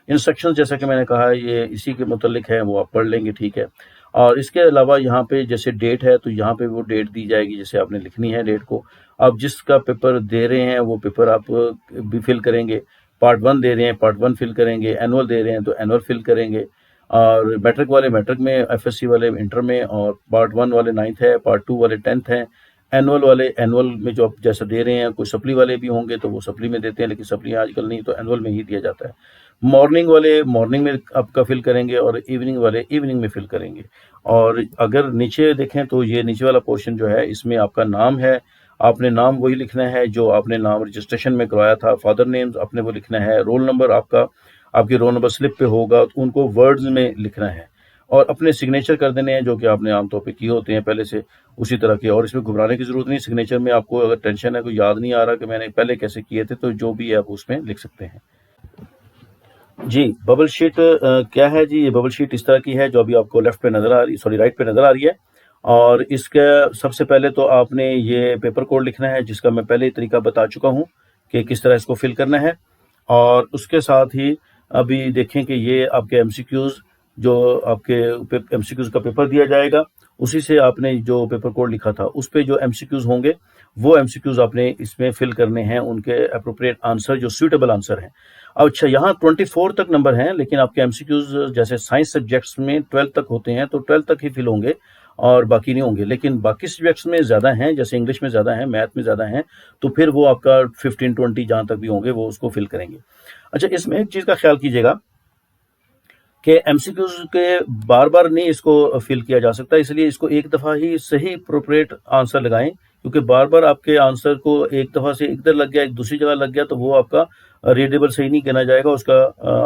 इंस्ट्रक्शंस जैसा कि मैंने कहा ये इसी के मुतल्लिक है, वो आप पढ़ लेंगे, ठीक है। और इसके अलावा यहाँ पे जैसे डेट है तो यहाँ पे वो डेट दी जाएगी, जैसे आपने लिखनी है डेट को। आप जिसका पेपर दे रहे हैं वो पेपर आप भी फिल करेंगे। पार्ट 1 दे रहे हैं, पार्ट 1 फिल करेंगे। एनुअल दे रहे हैं तो एनुअल फिल करेंगे। और मैट्रिक वाले मैट्रिक में, एफएससी वाले इंटर में, और पार्ट 1 वाले 9th है, पार्ट 2 वाले 10th हैं। एनुअल वाले एनुअल में जो आप जैसा दे रहे हैं, कोई सप्ली वाले भी होंगे तो वो सप्ली में देते हैं, लेकिन सप्ली आजकल नहीं, तो एनुअल में ही दिया जाता है। मॉर्निंग वाले मॉर्निंग में आपका फिल करेंगे और इवनिंग वाले इवनिंग में फिल करेंगे। और अगर नीचे देखें तो ये नीचे वाला पोर्शन जो है इसमें आपका नाम है, आपने नाम वही लिखना है जो आपने नाम रजिस्ट्रेशन में करवाया था। फादर नेम्स आपने वो लिखना है। रोल नंबर आपका आपकी रोल नंबर स्लिप पे होगा तो उनको वर्ड्स में लिखना है, और अपने सिग्नेचर कर देने हैं जो कि आपने आमतौर पे किए होते हैं पहले से उसी तरह के। और इसमें घबराने की जरूरत नहीं। सिग्नेचर में आपको अगर टेंशन है, कोई याद नहीं आ रहा कि मैंने पहले कैसे किए थे, तो जो भी है आप उसमें लिख सकते हैं। जी, बबल शीट क्या है जी? ये बबल शीट इस तरह की है जो अभी आपको लेफ्ट पे नजर आ रही, सॉरी राइट पे नजर आ रही है। और इसके सबसे पहले तो आपने ये पेपर कोड लिखना है, जिसका मैं पहले ही तरीका बता चुका हूँ कि किस तरह इसको फिल करना है। और उसके साथ ही अभी देखें कि ये आपके एमसीक्यूज, जो आपके एमसीक्यूज का पेपर दिया जाएगा, उसी से आपने जो पेपर कोड लिखा था उस पे जो एमसीक्यूज होंगे वो एमसीक्यूज आपने इसमें फिल करने हैं, उनके अप्रोप्रिएट आंसर जो सूटेबल आंसर हैं। अच्छा, यहाँ 24 तक नंबर हैं, लेकिन आपके एमसीक्यूज जैसे साइंस सब्जेक्ट्स में 12 तक होते हैं तो 12 तक ही फिल होंगे और बाकी नहीं होंगे। लेकिन बाकी सब्जेक्ट्स में ज़्यादा हैं, जैसे इंग्लिश में ज़्यादा हैं, मैथ में ज़्यादा हैं, तो फिर वो आपका 15-20 जहाँ तक भी होंगे वो उसको फिल करेंगे। अच्छा, इसमें एक चीज़ का ख्याल कीजिएगा कि एमसीक्यूज के बार बार नहीं इसको फिल किया जा सकता, इसलिए इसको एक दफ़ा ही सही अप्रोप्रिएट आंसर लगाएं, क्योंकि बार बार आपके आंसर को एक दफ़ा से इधर लग गया, एक दूसरी जगह लग गया, तो वो आपका रीडेबल सही नहीं कहना जाएगा, उसका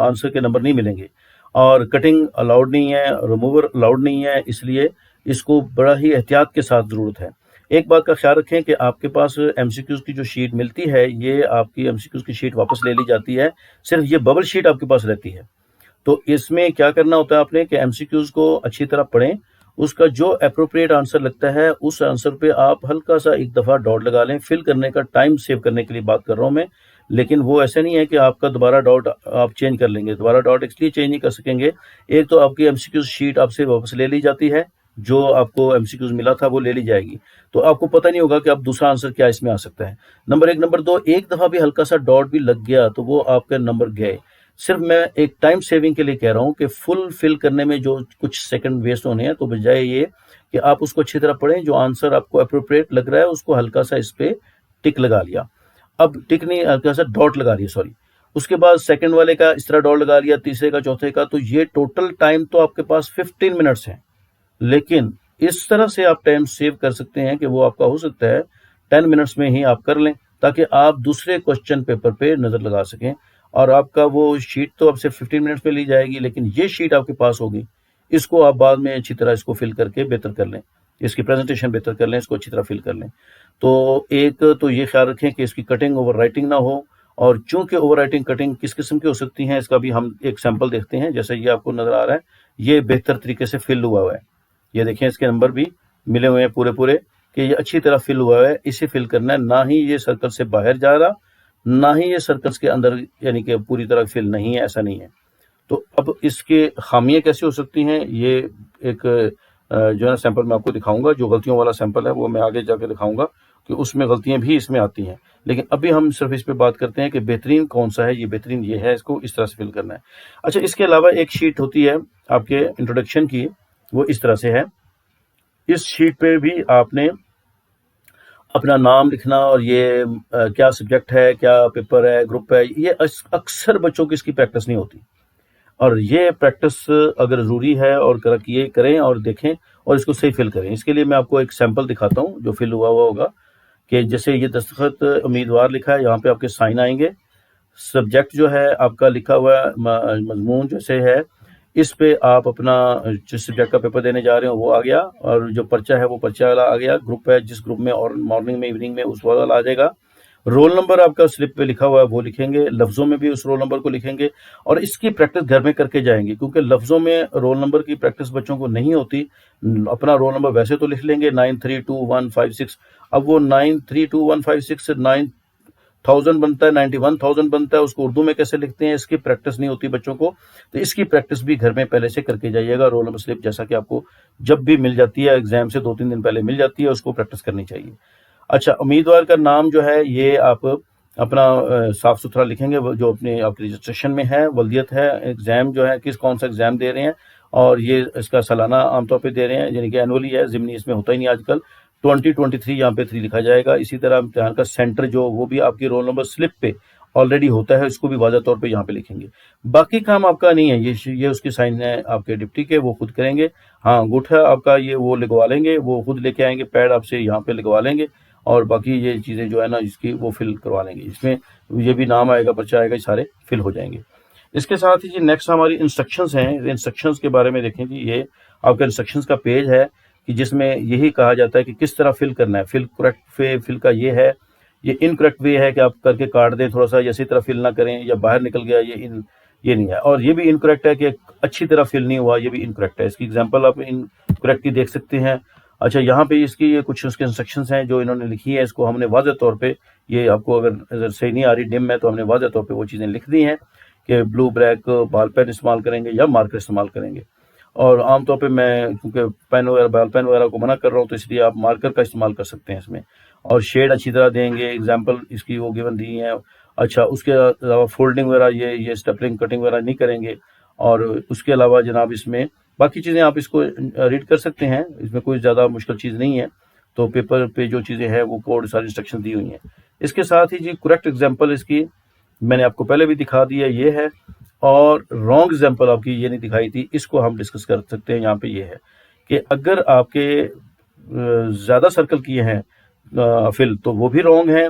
आंसर के नंबर नहीं मिलेंगे। और कटिंग अलाउड नहीं है, रिमूवर अलाउड नहीं है, इसलिए इसको बड़ा ही एहतियात के साथ ज़रूरत है। एक बात का ख्याल रखें कि आपके पास एमसीक्यूज की जो शीट मिलती है, ये आपकी एमसीक्यूज की शीट वापस ले ली जाती है, सिर्फ ये बबल शीट आपके पास रहती है। तो इसमें क्या करना होता है आपने कि एमसीक्यूज को अच्छी तरह पढ़ें, उसका जो अप्रोप्रिएट आंसर लगता है उस आंसर पे आप हल्का सा एक दफ़ा डॉट लगा लें। फिल करने का टाइम सेव करने के लिए बात कर रहा हूँ मैं, लेकिन वो ऐसे नहीं है कि आपका दोबारा डॉट आप चेंज कर लेंगे। दोबारा डॉट इसलिए चेंज नहीं कर सकेंगे, एक तो आपकी एमसीक्यूज शीट आपसे वापस ले ली जाती है, जो आपको एमसीक्यूज मिला था वो ले ली जाएगी, तो आपको पता नहीं होगा कि अब दूसरा आंसर क्या इसमें आ सकता है। नंबर 1। नंबर 2, एक दफ़ा भी हल्का सा डॉट भी लग गया तो वो आपके नंबर गए। सिर्फ मैं एक टाइम सेविंग के लिए कह रहा हूँ कि फुल फिल करने में जो कुछ सेकंड वेस्ट होने हैं, तो बजाय ये कि आप उसको अच्छी तरह पढ़ें, जो आंसर आपको अप्रोप्रिएट लग रहा है उसको हल्का सा इस पे टिक लगा लिया, अब टिक नहीं, हल्का सा डॉट लगा लिया, सॉरी। उसके बाद सेकंड वाले का इस तरह डॉट लगा लिया, तीसरे का, चौथे का, तो ये टोटल टाइम तो आपके पास 15 मिनट्स है। लेकिन इस तरह से आप टाइम सेव कर सकते हैं कि वो आपका हो सकता है 10 मिनट्स में ही आप कर लें, ताकि आप दूसरे क्वेश्चन पेपर पे नज़र लगा सकें। और आपका वो शीट तो अब सिर्फ 15 मिनट्स पे ली जाएगी, लेकिन ये शीट आपके पास होगी, इसको आप बाद में अच्छी तरह इसको फिल करके बेहतर कर लें, इसकी प्रेजेंटेशन बेहतर कर लें, इसको अच्छी तरह फिल कर लें। तो एक तो ये ख्याल रखें कि इसकी कटिंग ओवर राइटिंग ना हो, और चूंकि ओवर राइटिंग कटिंग किस किस्म की हो सकती हैं इसका भी हम एक सैंपल देखते हैं। जैसे ये आपको नज़र आ रहा है, ये बेहतर तरीके से फिल हुआ है, ये देखें, इसके नंबर भी मिले हुए हैं पूरे पूरे कि ये अच्छी तरह फिल हुआ है। इसे फिल करना है, ना ही ये सर्कल से बाहर जा रहा, ना ही ये सर्कल्स के अंदर, यानी कि पूरी तरह फिल नहीं है, ऐसा नहीं है। तो अब इसके खामियां कैसे हो सकती हैं, ये एक जो है सैंपल मैं आपको दिखाऊंगा, जो गलतियों वाला सैंपल है वो मैं आगे जाके दिखाऊंगा कि उसमें गलतियां भी इसमें आती हैं। लेकिन अभी हम सिर्फ इस पे बात करते हैं कि बेहतरीन कौन सा है। ये बेहतरीन ये है, इसको इस तरह से फिल करना है। अच्छा, इसके अलावा एक शीट होती है आपके इंट्रोडक्शन की, वो इस तरह से है। इस शीट पे भी आपने अपना नाम लिखना, और ये क्या सब्जेक्ट है, क्या पेपर है, ग्रुप है। ये अक्सर बच्चों की इसकी प्रैक्टिस नहीं होती, और ये प्रैक्टिस अगर ज़रूरी है और ये करें और देखें और इसको सही फिल करें। इसके लिए मैं आपको एक सैंपल दिखाता हूँ जो फिल हुआ होगा, कि जैसे ये दस्तखत उम्मीदवार लिखा है, यहाँ पे आपके साइन आएंगे। सब्जेक्ट जो है आपका लिखा हुआ है, मजमून जैसे है, इस पे आप अपना जिस सब्जेक्ट का पेपर देने जा रहे हो वो आ गया, और जो पर्चा है वो पर्चा वाला आ गया। ग्रुप है, जिस ग्रुप में, और मॉर्निंग में, इवनिंग में, उस वाला आ जाएगा। रोल नंबर आपका स्लिप पे लिखा हुआ है वो लिखेंगे, लफ्जों में भी उस रोल नंबर को लिखेंगे, और इसकी प्रैक्टिस घर में करके जाएंगे, क्योंकि लफ्जों में रोल नंबर की प्रैक्टिस बच्चों को नहीं होती। अपना रोल नंबर वैसे तो लिख लेंगे 932156, अब वो 932156 से 1000 बनता है, 91,000 बनता है, उसको उर्दू में कैसे लिखते हैं, इसकी प्रैक्टिस नहीं होती बच्चों को। तो इसकी प्रैक्टिस भी घर में पहले से करके जाइएगा। रोल नंबर स्लिप जैसा कि आपको जब भी मिल जाती है, एग्जाम से 2-3 दिन पहले मिल जाती है, उसको प्रैक्टिस करनी चाहिए। अच्छा, उम्मीदवार का नाम जो है ये आप अपना साफ सुथरा लिखेंगे, जो अपने आपके रजिस्ट्रेशन में है, वल्दियत है, एग्जाम जो है कौन सा एग्जाम दे रहे हैं, और ये इसका सालाना आमतौर पे दे रहे हैं, यानी कि एनुअली है, ज़िमनी इसमें होता ही नहीं आजकल। 2023 यहाँ पे 3 लिखा जाएगा। इसी तरह इम्तिहान का सेंटर जो वो भी आपकी रोल नंबर स्लिप पे ऑलरेडी होता है, इसको भी वाज़ह तौर पे यहाँ पे लिखेंगे। बाकी काम आपका नहीं है, ये उसके साइन है आपके डिप्टी के, वो खुद करेंगे। हाँ, अंगूठा आपका ये वो लिखवा लेंगे, वो खुद लेके आएंगे, पैड आपसे यहाँ पे लिखवा लेंगे, और बाकी ये चीज़ें जो है ना इसकी वो फिल करवा लेंगे। इसमें ये भी नाम आएगा, पर्चा आएगा, ये सारे फिल हो जाएंगे। इसके साथ ही जी नेक्स्ट हमारी इंस्ट्रक्शंस हैं। इंस्ट्रक्शंस के बारे में देखें जी, ये आपका इंस्ट्रक्शंस का पेज है कि जिसमें यही कहा जाता है कि किस तरह फिल करना है। फिल करेक्ट वे फिल का ये है, ये इनकरेक्ट वे है कि आप करके काट दें थोड़ा सा, इसी तरह फिल ना करें, या बाहर निकल गया, ये नहीं है। और ये भी इनकरेक्ट है कि अच्छी तरह फिल नहीं हुआ, ये भी इनकरेक्ट है। इसकी एग्जाम्पल आप इनकरेक्ट की देख सकते हैं। अच्छा, यहाँ पे इसकी ये कुछ उसके इंस्ट्रक्शंस हैं जो इन्होंने लिखी है, इसको हमने वाज़ह तौर पे, ये आपको अगर सही नहीं आ रही डिम में, तो हमने वाज़ह तौर पे वो चीज़ें लिख दी हैं कि ब्लू ब्लैक बॉल पेन इस्तेमाल करेंगे या मार्कर इस्तेमाल करेंगे। और आमतौर पे मैं क्योंकि पेन वगैरह बॉल पेन वगैरह को मना कर रहा हूँ, तो इसलिए आप मार्कर का इस्तेमाल कर सकते हैं इसमें। और शेड अच्छी तरह देंगे, एग्जाम्पल इसकी वो गिवन दी है। अच्छा, उसके अलावा फोल्डिंग वगैरह, ये स्टेपलिंग कटिंग वगैरह नहीं करेंगे। और उसके अलावा जनाब इसमें बाकी चीज़ें आप इसको रीड कर सकते हैं, इसमें कोई ज़्यादा मुश्किल चीज़ नहीं है। तो पेपर पे जो चीज़ें हैं वो कोड सारी इंस्ट्रक्शन दी हुई हैं। इसके साथ ही जी करेक्ट एग्जाम्पल इसकी मैंने आपको पहले भी दिखा दिया, ये है। और रॉन्ग एग्जाम्पल आपकी ये नहीं दिखाई थी, इसको हम डिस्कस कर सकते हैं। यहाँ पे ये है कि अगर आपके ज़्यादा सर्कल किए हैं फिल, तो वो भी रॉन्ग है।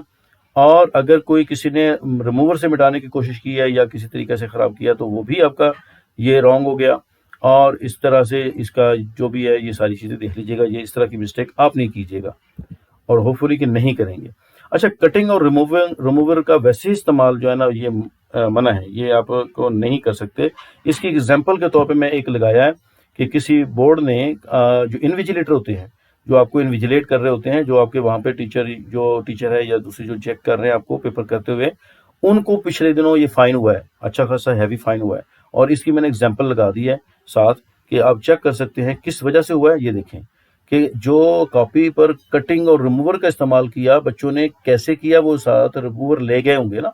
और अगर कोई किसी ने रिमूवर से मिटाने की कोशिश की है या किसी तरीके से ख़राब किया, तो वो भी आपका ये रॉन्ग हो गया। और इस तरह से इसका जो भी है, ये सारी चीज़ें देख लीजिएगा, ये इस तरह की मिस्टेक आप नहीं कीजिएगा, और होपफुली कि नहीं करेंगे। अच्छा, कटिंग और रिमूवर का वैसे ही इस्तेमाल जो है ना, ये मना है, ये आपको नहीं कर सकते। इसकी एग्जांपल के तौर पे मैं एक लगाया है कि किसी बोर्ड ने जो इन्विजिलेटर होते हैं, जो आपको इन्विजिलेट कर रहे होते हैं, जो आपके वहाँ पे टीचर है या दूसरे जो चेक कर रहे हैं आपको पेपर करते हुए, उनको पिछले दिनों ये फाइन हुआ है, अच्छा खासा हैवी फाइन हुआ है। और इसकी मैंने एग्जाम्पल लगा दी है साथ, कि आप चेक कर सकते हैं किस वजह से हुआ है। ये देखें कि जो कॉपी पर कटिंग और रिमूवर का इस्तेमाल किया बच्चों ने, कैसे किया, वो साथ रिमूवर ले गए होंगे ना,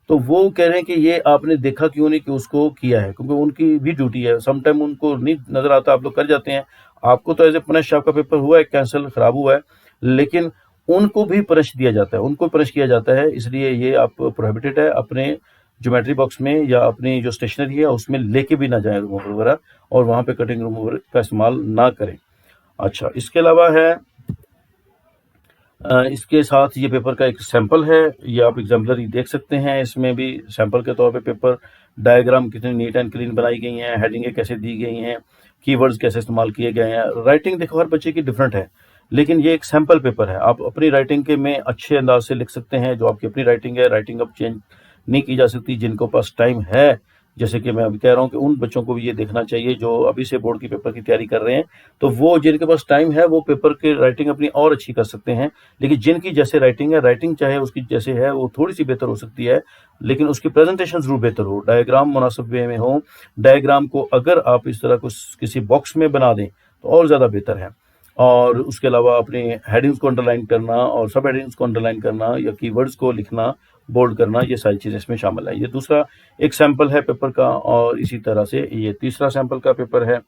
तो वो कह रहे हैं कि ये आपने देखा क्यों नहीं कि उसको किया है, क्योंकि उनकी भी ड्यूटी है। समटाइम उनको नहीं नजर आता, आप लोग कर जाते हैं। आपको तो एज ए पनिश आपका पेपर हुआ है, कैंसिल खराब हुआ है, लेकिन उनको भी पनिश दिया जाता है, उनको पनिश किया जाता है। इसलिए ये आप प्रोहिबिटेड है, अपने ज्योमेट्री बॉक्स में या अपनी जो स्टेशनरी है उसमें लेके भी ना जाए रिमूवर वगैरह, और वहाँ पे कटिंग रिमूवर का इस्तेमाल ना करें। अच्छा, इसके अलावा है इसके साथ ये पेपर का एक सैंपल है, ये आप एग्जाम्पलरी देख सकते हैं। इसमें भी सैंपल के तौर पे पेपर डायग्राम कितनी नीट एंड क्लीन बनाई गई हैं, हेडिंगें कैसे दी गई हैं, कीवर्ड्स कैसे इस्तेमाल किए गए हैं। राइटिंग देखो हर बच्चे की डिफरेंट है, लेकिन ये एक सैंपल पेपर है। आप अपनी राइटिंग के में अच्छे अंदाज से लिख सकते हैं, जो आपकी अपनी राइटिंग है। राइटिंग अब चेंज नहीं की जा सकती। जिनको पास टाइम है, जैसे कि मैं अभी कह रहा हूँ कि उन बच्चों को भी ये देखना चाहिए जो अभी से बोर्ड की पेपर की तैयारी कर रहे हैं, तो वो जिनके पास टाइम है वो पेपर की राइटिंग अपनी और अच्छी कर सकते हैं। लेकिन जिनकी जैसे राइटिंग है, राइटिंग चाहे उसकी जैसे है वो थोड़ी सी बेहतर हो सकती है, लेकिन उसकी प्रेजेंटेशन जरूर बेहतर हो, डायग्राम मुनासिब वे में हो। डायग्राम को अगर आप इस तरह कुछ किसी बॉक्स में बना दें तो और ज़्यादा बेहतर है। और उसके अलावा अपने हेडिंग्स को अंडरलाइन करना और सब हेडिंग्स को अंडरलाइन करना या कीवर्ड्स को लिखना, बोल्ड करना, ये सारी चीज़ें इसमें शामिल है। ये दूसरा एक सैंपल है पेपर का, और इसी तरह से ये तीसरा सैंपल का पेपर है।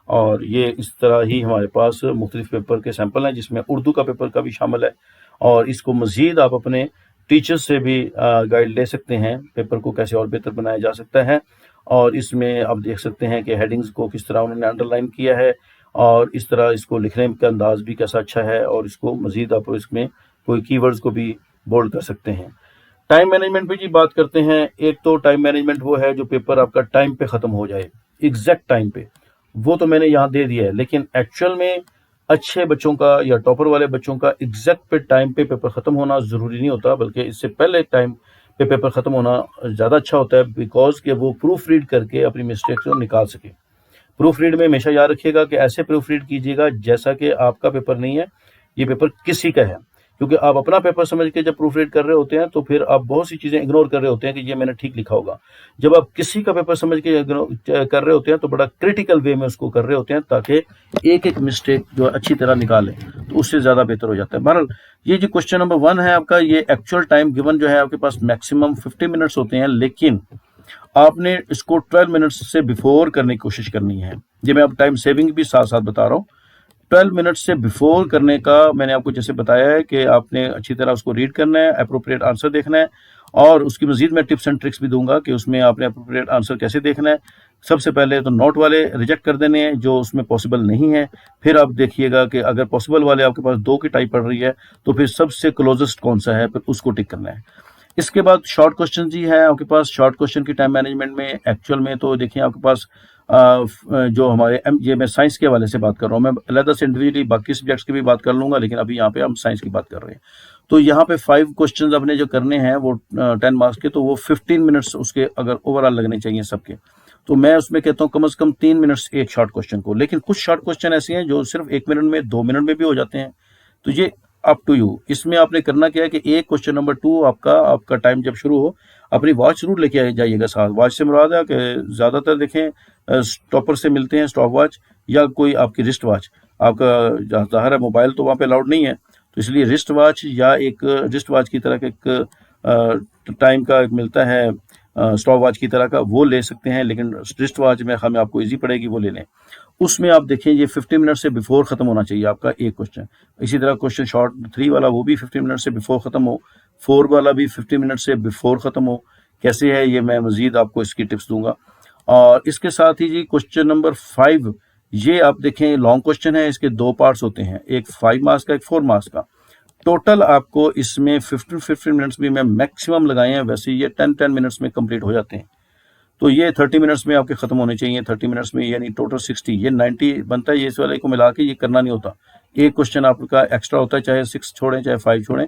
और ये इस तरह ही हमारे पास मुख्तलिफ पेपर के सैंपल हैं, जिसमें उर्दू का पेपर का भी शामिल है। और इसको मज़ीद आप अपने टीचर्स से भी गाइड ले सकते हैं, पेपर को कैसे और बेहतर बनाया जा सकता है। और इसमें आप देख सकते हैं कि हेडिंग्स को किस तरह उन्होंने अंडरलाइन किया है, और इस तरह इसको लिखने का अंदाज भी कैसा अच्छा है। और इसको मज़ीद आप इसमें कोई कीवर्ड्स को भी बोल्ड कर सकते हैं। टाइम मैनेजमेंट पे जी बात करते हैं। एक तो टाइम मैनेजमेंट वो है जो पेपर आपका टाइम पे ख़त्म हो जाए, एग्जैक्ट टाइम पे, वो तो मैंने यहाँ दे दिया है। लेकिन एक्चुअल में अच्छे बच्चों का या टॉपर वाले बच्चों का एग्जैक्ट पे टाइम पे पेपर ख़त्म होना ज़रूरी नहीं होता, बल्कि इससे पहले टाइम पे पेपर ख़त्म होना ज़्यादा अच्छा होता है, बिकॉज कि वो प्रूफ रीड करके अपनी मिस्टेक्स को निकाल सके। प्रूफ रीड में हमेशा याद रखिएगा कि ऐसे प्रूफ रीड कीजिएगा जैसा कि आपका पेपर नहीं है, ये पेपर किसी का है। क्योंकि आप अपना पेपर समझ के जब प्रूफ रीड कर रहे होते हैं तो फिर आप बहुत सी चीज़ें इग्नोर कर रहे होते हैं कि ये मैंने ठीक लिखा होगा। जब आप किसी का पेपर समझ के कर रहे होते हैं तो बड़ा क्रिटिकल वे में उसको कर रहे होते हैं, ताकि एक एक मिस्टेक जो अच्छी तरह निकालें, तो उससे ज़्यादा बेहतर हो जाता है। बहरहाल ये जो क्वेश्चन नंबर 1 है आपका, ये एक्चुअल टाइम गिवन जो है आपके पास मैक्सिमम 50 मिनट्स होते हैं, लेकिन आपने इसको 12 मिनट्स से बिफोर करने की कोशिश करनी है। ये मैं अब टाइम सेविंग भी साथ साथ बता रहा हूँ। 12 मिनट से बिफोर करने का मैंने आपको जैसे बताया है कि आपने अच्छी तरह उसको रीड करना है, अप्रोप्रिएट आंसर देखना है, और उसकी मजीद मैं टिप्स एंड ट्रिक्स भी दूंगा कि उसमें आपने अप्रोप्रिएट आंसर कैसे देखना है। सबसे पहले तो नोट वाले रिजेक्ट कर देने हैं जो उसमें पॉसिबल नहीं है। फिर आप देखिएगा कि अगर पॉसिबल वाले आपके पास 2 की टाइप पड़ रही है तो फिर सबसे क्लोजेस्ट कौन सा है, फिर उसको टिक करना है। इसके बाद शॉर्ट क्वेश्चन जी है आपके पास। शॉर्ट क्वेश्चन की टाइम मैनेजमेंट में एक्चुअल में तो देखिए आपके पास जो हमारे ये मैं साइंस के हवाले से बात कर रहा हूँ, मैं अलग से इंडिविजुअली बाकी सब्जेक्ट्स की भी बात कर लूंगा, लेकिन अभी यहाँ पे हम साइंस की बात कर रहे हैं। तो यहाँ पे 5 क्वेश्चन अपने जो करने हैं वो 10 मार्क्स के, तो वो 15 मिनट्स उसके अगर ओवरऑल लगने चाहिए सबके। तो मैं उसमें कहता हूँ कम से कम 3 मिनट्स एक शॉर्ट क्वेश्चन को। लेकिन कुछ शॉर्ट क्वेश्चन ऐसे हैं जो सिर्फ 1 मिनट में 2 मिनट में भी हो जाते हैं, तो ये अप टू यू। इसमें आपने करना क्या है कि एक क्वेश्चन नंबर 2 आपका टाइम जब शुरू हो, अपनी वॉच जरूर लेके जाइएगा साथ। वॉच से मुराद है कि ज़्यादातर देखें स्टॉपर से मिलते हैं स्टॉप वॉच, या कोई आपकी रिस्ट वॉच। आपका ज़ाहिर है मोबाइल तो वहाँ पे अलाउड नहीं है, तो इसलिए रिस्ट वॉच या एक रिस्ट वॉच की तरह का एक टाइम का मिलता है स्टॉप वॉच की तरह का, वो ले सकते हैं। लेकिन रिस्ट वॉच में हमें आपको ईजी पड़ेगी, वो ले लें। उसमें आप देखें ये 50 मिनट से बिफोर खत्म होना चाहिए आपका एक क्वेश्चन। इसी तरह क्वेश्चन शॉर्ट 3 वाला वो भी 50 मिनट से बिफोर खत्म हो, 4 वाला भी 50 मिनट से बिफोर खत्म हो। कैसे है ये मैं मजीद आपको इसकी टिप्स दूंगा। और इसके साथ ही जी क्वेश्चन नंबर 5, ये आप देखें लॉन्ग क्वेश्चन है, इसके 2 पार्ट्स होते हैं, एक 5 मार्क्स का, एक 4 मार्क्स का। टोटल आपको इसमें 15 मिनट्स भी मैं मैक्सिमम लगाए हैं, वैसे ये 10 मिनट्स में कंप्लीट हो जाते हैं। तो ये 30 मिनट्स में आपके खत्म होने चाहिए। 30 मिनट्स में यानी टोटल 60, ये 90 बनता है। ये इस वाले को मिला के ये करना नहीं होता, एक क्वेश्चन आपका एक्स्ट्रा होता है, चाहे 6 छोड़ें चाहे 5 छोड़ें।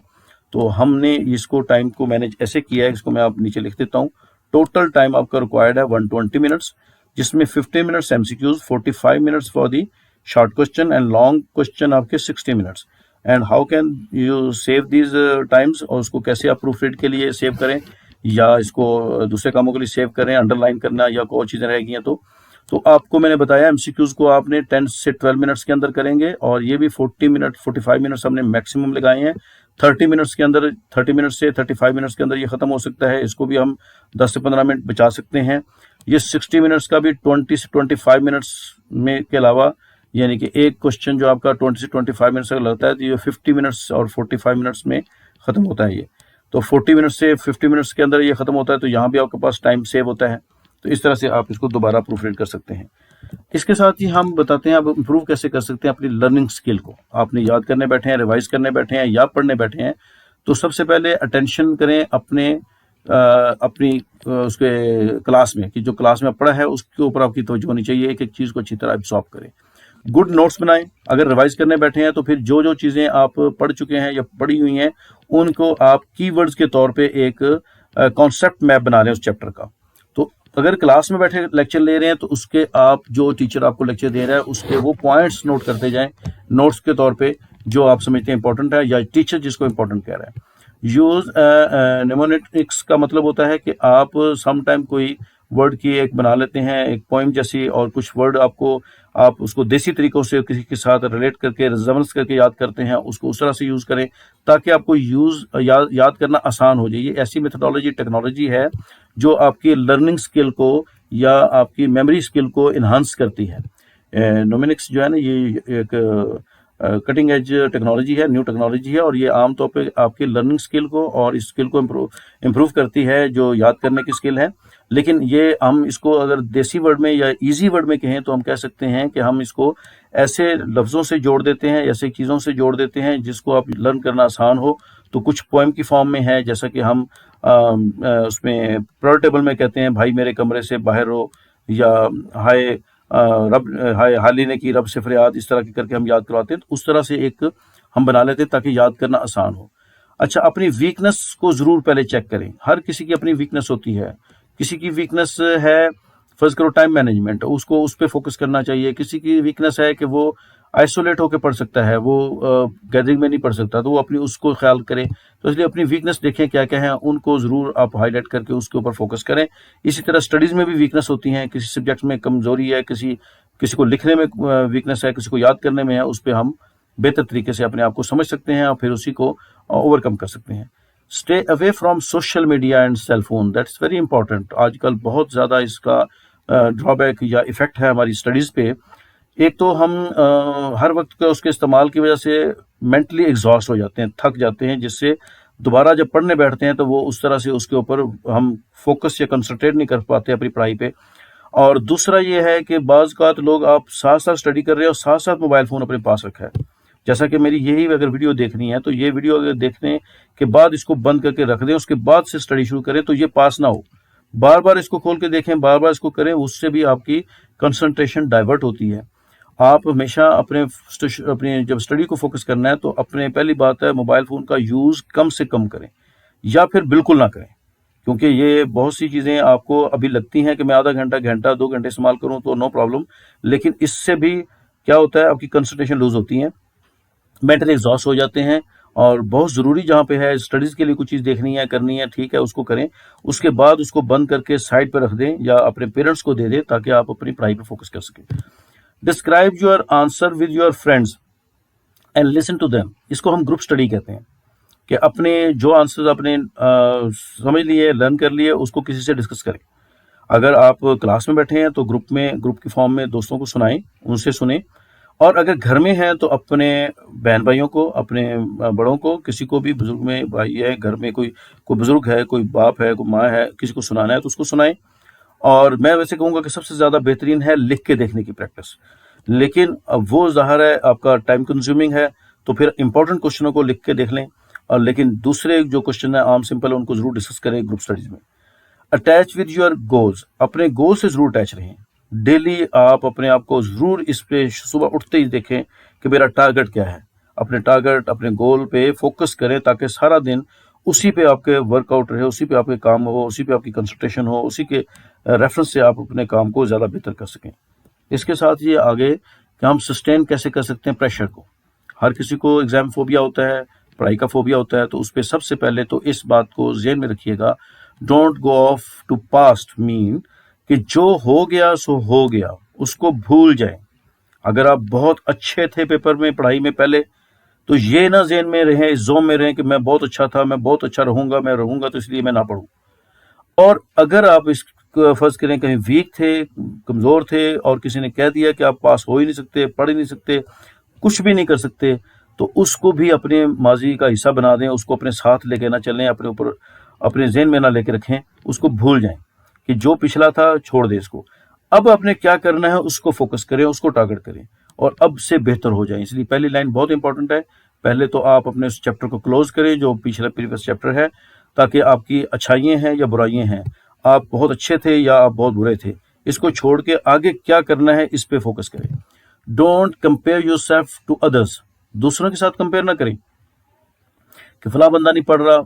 तो हमने इसको टाइम को मैनेज ऐसे किया है, इसको मैं आप नीचे लिख देता हूँ। टोटल टाइम आपका रिक्वायर्ड है 120 मिनट्स, जिसमें 15 minutes MCQs, 45 minutes for the short question, and long question आपके 60 minutes. And how can you save these times, और उसको कैसे आप प्रूफ रीड के लिए सेव करें या इसको दूसरे कामों के लिए सेव करें, अंडरलाइन करना या कोई चीज़ें रह गई हैं तो आपको मैंने बताया एमसीक्यूज को आपने 10 से 12 मिनट्स के अंदर करेंगे, और ये भी 45 मिनट्स हमने मैक्सिमम लगाए हैं। 30 मिनट्स के अंदर, 30 मिनट्स से 35 मिनट्स के अंदर ये खत्म हो सकता है, इसको भी हम 10 से 15 मिनट बचा सकते हैं। ये 60 मिनट्स का भी 20 से 25 मिनट्स में के अलावा, यानी कि एक क्वेश्चन जो आपका 20 से 25 मिनट्स का लगता है, तो ये 50 मिनट्स और 45 मिनट्स में खत्म होता है ये। तो 40 मिनट से 50 मिनट्स के अंदर ये खत्म होता है, तो यहाँ भी आपके पास टाइम सेव होता है। तो इस तरह से आप इसको दोबारा प्रूफ रीड कर सकते हैं। इसके साथ ही हम बताते हैं आप इम्प्रूव कैसे कर सकते हैं अपनी लर्निंग स्किल को। आपने याद करने बैठे हैं, रिवाइज करने बैठे हैं या पढ़ने बैठे हैं, तो सबसे पहले अटेंशन करें अपनी उसके क्लास में, कि जो क्लास में पढ़ा है उसके ऊपर आपकी तवज्जो होनी चाहिए। एक एक चीज़ को अच्छी तरह एब्सॉर्ब करें। गुड नोट्स बनाएं। अगर रिवाइज करने बैठे हैं तो फिर जो जो चीज़ें आप पढ़ चुके हैं या पढ़ी हुई हैं, उनको आप कीवर्ड्स के तौर पे एक कॉन्सेप्ट मैप बना लें उस चैप्टर का। तो अगर क्लास में बैठे लेक्चर ले रहे हैं तो उसके आप जो टीचर आपको लेक्चर दे रहा है उसके वो पॉइंट्स नोट करते जाएं नोट्स के तौर पे, जो आप समझते हैं इंपॉर्टेंट है या टीचर जिसको इंपॉर्टेंट कह रहा है। यूज निमोनिक्स का मतलब होता है कि आप समटाइम कोई वर्ड की एक बना लेते हैं, एक पोइम जैसी, और कुछ वर्ड आप उसको देसी तरीकों से किसी के साथ रिलेट करके रिजम्बलेंस करके याद करते हैं, उसको उस तरह से यूज़ करें ताकि आपको याद करना आसान हो जाए। ये ऐसी मेथोडोलॉजी टेक्नोलॉजी है जो आपकी लर्निंग स्किल को या आपकी मेमोरी स्किल को इन्हांस करती है। निमोनिक्स जो है ना, ये एक कटिंग एज टेक्नोलॉजी है, न्यू टेक्नोलॉजी है, और ये आमतौर पे आपकी लर्निंग स्किल को और इस स्किल को इम्प्रूव करती है, जो याद करने की स्किल है। लेकिन ये हम इसको अगर देसी वर्ड में या इजी वर्ड में कहें तो हम कह सकते हैं कि हम इसको ऐसे लफ्ज़ों से जोड़ देते हैं, ऐसे चीज़ों से जोड़ देते हैं जिसको आप लर्न करना आसान हो। तो कुछ पोएम की फॉर्म में है, जैसा कि हम उसमें प्रेयर टेबल में कहते हैं भाई मेरे कमरे से बाहर हो, या हाय रब हाय हाली ने की रब से फरियाद, इस तरह के करके हम याद करवाते हैं। तो उस तरह से एक हम बना लेते हैं ताकि याद करना आसान हो। अच्छा, अपनी वीकनेस को ज़रूर पहले चेक करें। हर किसी की अपनी वीकनेस होती है। किसी की वीकनेस है फर्स्ट करो टाइम मैनेजमेंट, उसको उस पर फोकस करना चाहिए। किसी की वीकनेस है कि वो आइसोलेट होकर पढ़ सकता है, वो गैदरिंग में नहीं पढ़ सकता, तो वो अपनी उसको ख्याल करे। तो इसलिए अपनी वीकनेस देखें क्या क्या है, उनको ज़रूर आप हाईलाइट करके उसके ऊपर फोकस करें। इसी तरह स्टडीज़ में भी वीकनेस होती हैं, किसी सब्जेक्ट में कमज़ोरी है, किसी किसी को लिखने में वीकनेस है, किसी को याद करने में है, उस पर हम बेहतर तरीके से अपने आप को समझ सकते हैं और फिर उसी को ओवरकम कर सकते हैं। Stay away from social media and cell phone, that's very important. आजकल बहुत ज़्यादा इसका ड्रॉबैक या इफ़ेक्ट है हमारी स्टडीज़ पे। एक तो हम हर वक्त के उसके इस्तेमाल की वजह से मेंटली एग्जॉस्ट हो जाते हैं, थक जाते हैं, जिससे दोबारा जब पढ़ने बैठते हैं तो वो उस तरह से उसके ऊपर हम फोकस या कंसंट्रेट नहीं कर पाते अपनी पढ़ाई पे। और दूसरा ये है कि बाज़ औक़ात लोग आप साथ साथ स्टडी कर रहे हो, साथ साथ मोबाइल फ़ोन अपने पास रखा है। जैसा कि मेरी यही अगर वीडियो देखनी है तो ये वीडियो अगर देखने के बाद इसको बंद करके रख दें, उसके बाद से स्टडी शुरू करें, तो ये पास ना हो। बार बार इसको खोल के देखें, बार बार इसको करें, उससे भी आपकी कंसंट्रेशन डाइवर्ट होती है। आप हमेशा अपने जब स्टडी को फोकस करना है तो अपने पहली बात है मोबाइल फ़ोन का यूज़ कम से कम करें या फिर बिल्कुल ना करें, क्योंकि ये बहुत सी चीज़ें आपको अभी लगती हैं कि मैं आधा घंटा, घंटा, 2 घंटे इस्तेमाल करूँ तो नो प्रॉब्लम, लेकिन इससे भी क्या होता है, आपकी कंसंट्रेशन लूज़ होती है, मेंटली एग्जॉस्ट हो जाते हैं। और बहुत ज़रूरी जहाँ पे है, स्टडीज़ के लिए कुछ चीज़ देखनी है, करनी है, ठीक है, उसको करें, उसके बाद उसको बंद करके साइड पर रख दें या अपने पेरेंट्स को दे दें ताकि आप अपनी पढ़ाई पर फोकस कर सकें। Describe your answer with your friends and listen to them, इसको हम ग्रुप स्टडी कहते हैं कि अपने जो आंसर्स आपने समझ लिए, लर्न कर लिए, उसको किसी से डिस्कस करें। अगर आप क्लास में बैठे हैं तो ग्रुप की फॉर्म में दोस्तों को सुनाएं, उनसे सुने। और अगर घर में हैं तो अपने बहन भाइयों को, अपने बड़ों को, किसी को भी, बुजुर्ग में भाई है, घर में कोई बुजुर्ग है, कोई बाप है, कोई माँ है, किसी को सुनाना है तो उसको सुनाएं। और मैं वैसे कहूँगा कि सबसे ज़्यादा बेहतरीन है लिख के देखने की प्रैक्टिस, लेकिन अब वो ज़ाहिर है आपका टाइम कंज्यूमिंग है, तो फिर इंपॉर्टेंट क्वेश्चनों को लिख के देख लें। और लेकिन दूसरे जो क्वेश्चन है आम सिंपल है, उनको ज़रूर डिस्कस करें ग्रुप स्टडीज़ में। अटैच विद योर गोल्स, अपने गोल से ज़रूर अटैच रहें। डेली आप अपने आप को ज़रूर इस पे सुबह उठते ही देखें कि मेरा टारगेट क्या है। अपने टारगेट, अपने गोल पे फोकस करें ताकि सारा दिन उसी पे आपके वर्कआउट रहे, उसी पे आपके काम हो, उसी पे आपकी कंसंट्रेशन हो, उसी के रेफरेंस से आप अपने काम को ज़्यादा बेहतर कर सकें। इसके साथ ये आगे कि हम सस्टेन कैसे कर सकते हैं प्रेशर को। हर किसी को एग्ज़ाम फोबिया होता है, पढ़ाई का फोबिया होता है, तो उस पर सबसे पहले तो इस बात को ज़हन में रखिएगा, don't go off to past, mean कि जो हो गया सो हो गया, उसको भूल जाएं। अगर आप बहुत अच्छे थे पेपर में, पढ़ाई में पहले, तो ये ना ज़हन में रहें, इस जोन में रहें कि मैं बहुत अच्छा था, मैं बहुत अच्छा रहूँगा, मैं रहूँगा तो इसलिए मैं ना पढ़ूँ। और अगर आप इस फर्ज करें कहीं वीक थे, कमज़ोर थे और किसी ने कह दिया कि आप पास हो ही नहीं सकते, पढ़ ही नहीं सकते, कुछ भी नहीं कर सकते, तो उसको भी अपने माजी का हिस्सा बना दें, उसको अपने साथ लेके ना चलें, अपने ऊपर, अपने जहन में ना लेके रखें, उसको भूल जाएं कि जो पिछला था छोड़ दें इसको। अब आपने क्या करना है उसको फोकस करें, उसको टारगेट करें और अब से बेहतर हो जाएं। इसलिए पहली लाइन बहुत इंपॉर्टेंट है। पहले तो आप अपने उस चैप्टर को क्लोज करें जो पिछला प्रीवियस चैप्टर है, ताकि आपकी अच्छाइयाँ हैं या बुराइयाँ हैं, आप बहुत अच्छे थे या आप बहुत बुरे थे, इसको छोड़ के आगे क्या करना है इस पे फोकस करें। Don't compare yourself to others, दूसरों के साथ कंपेयर ना करें कि फलां बंदा नहीं पढ़ रहा,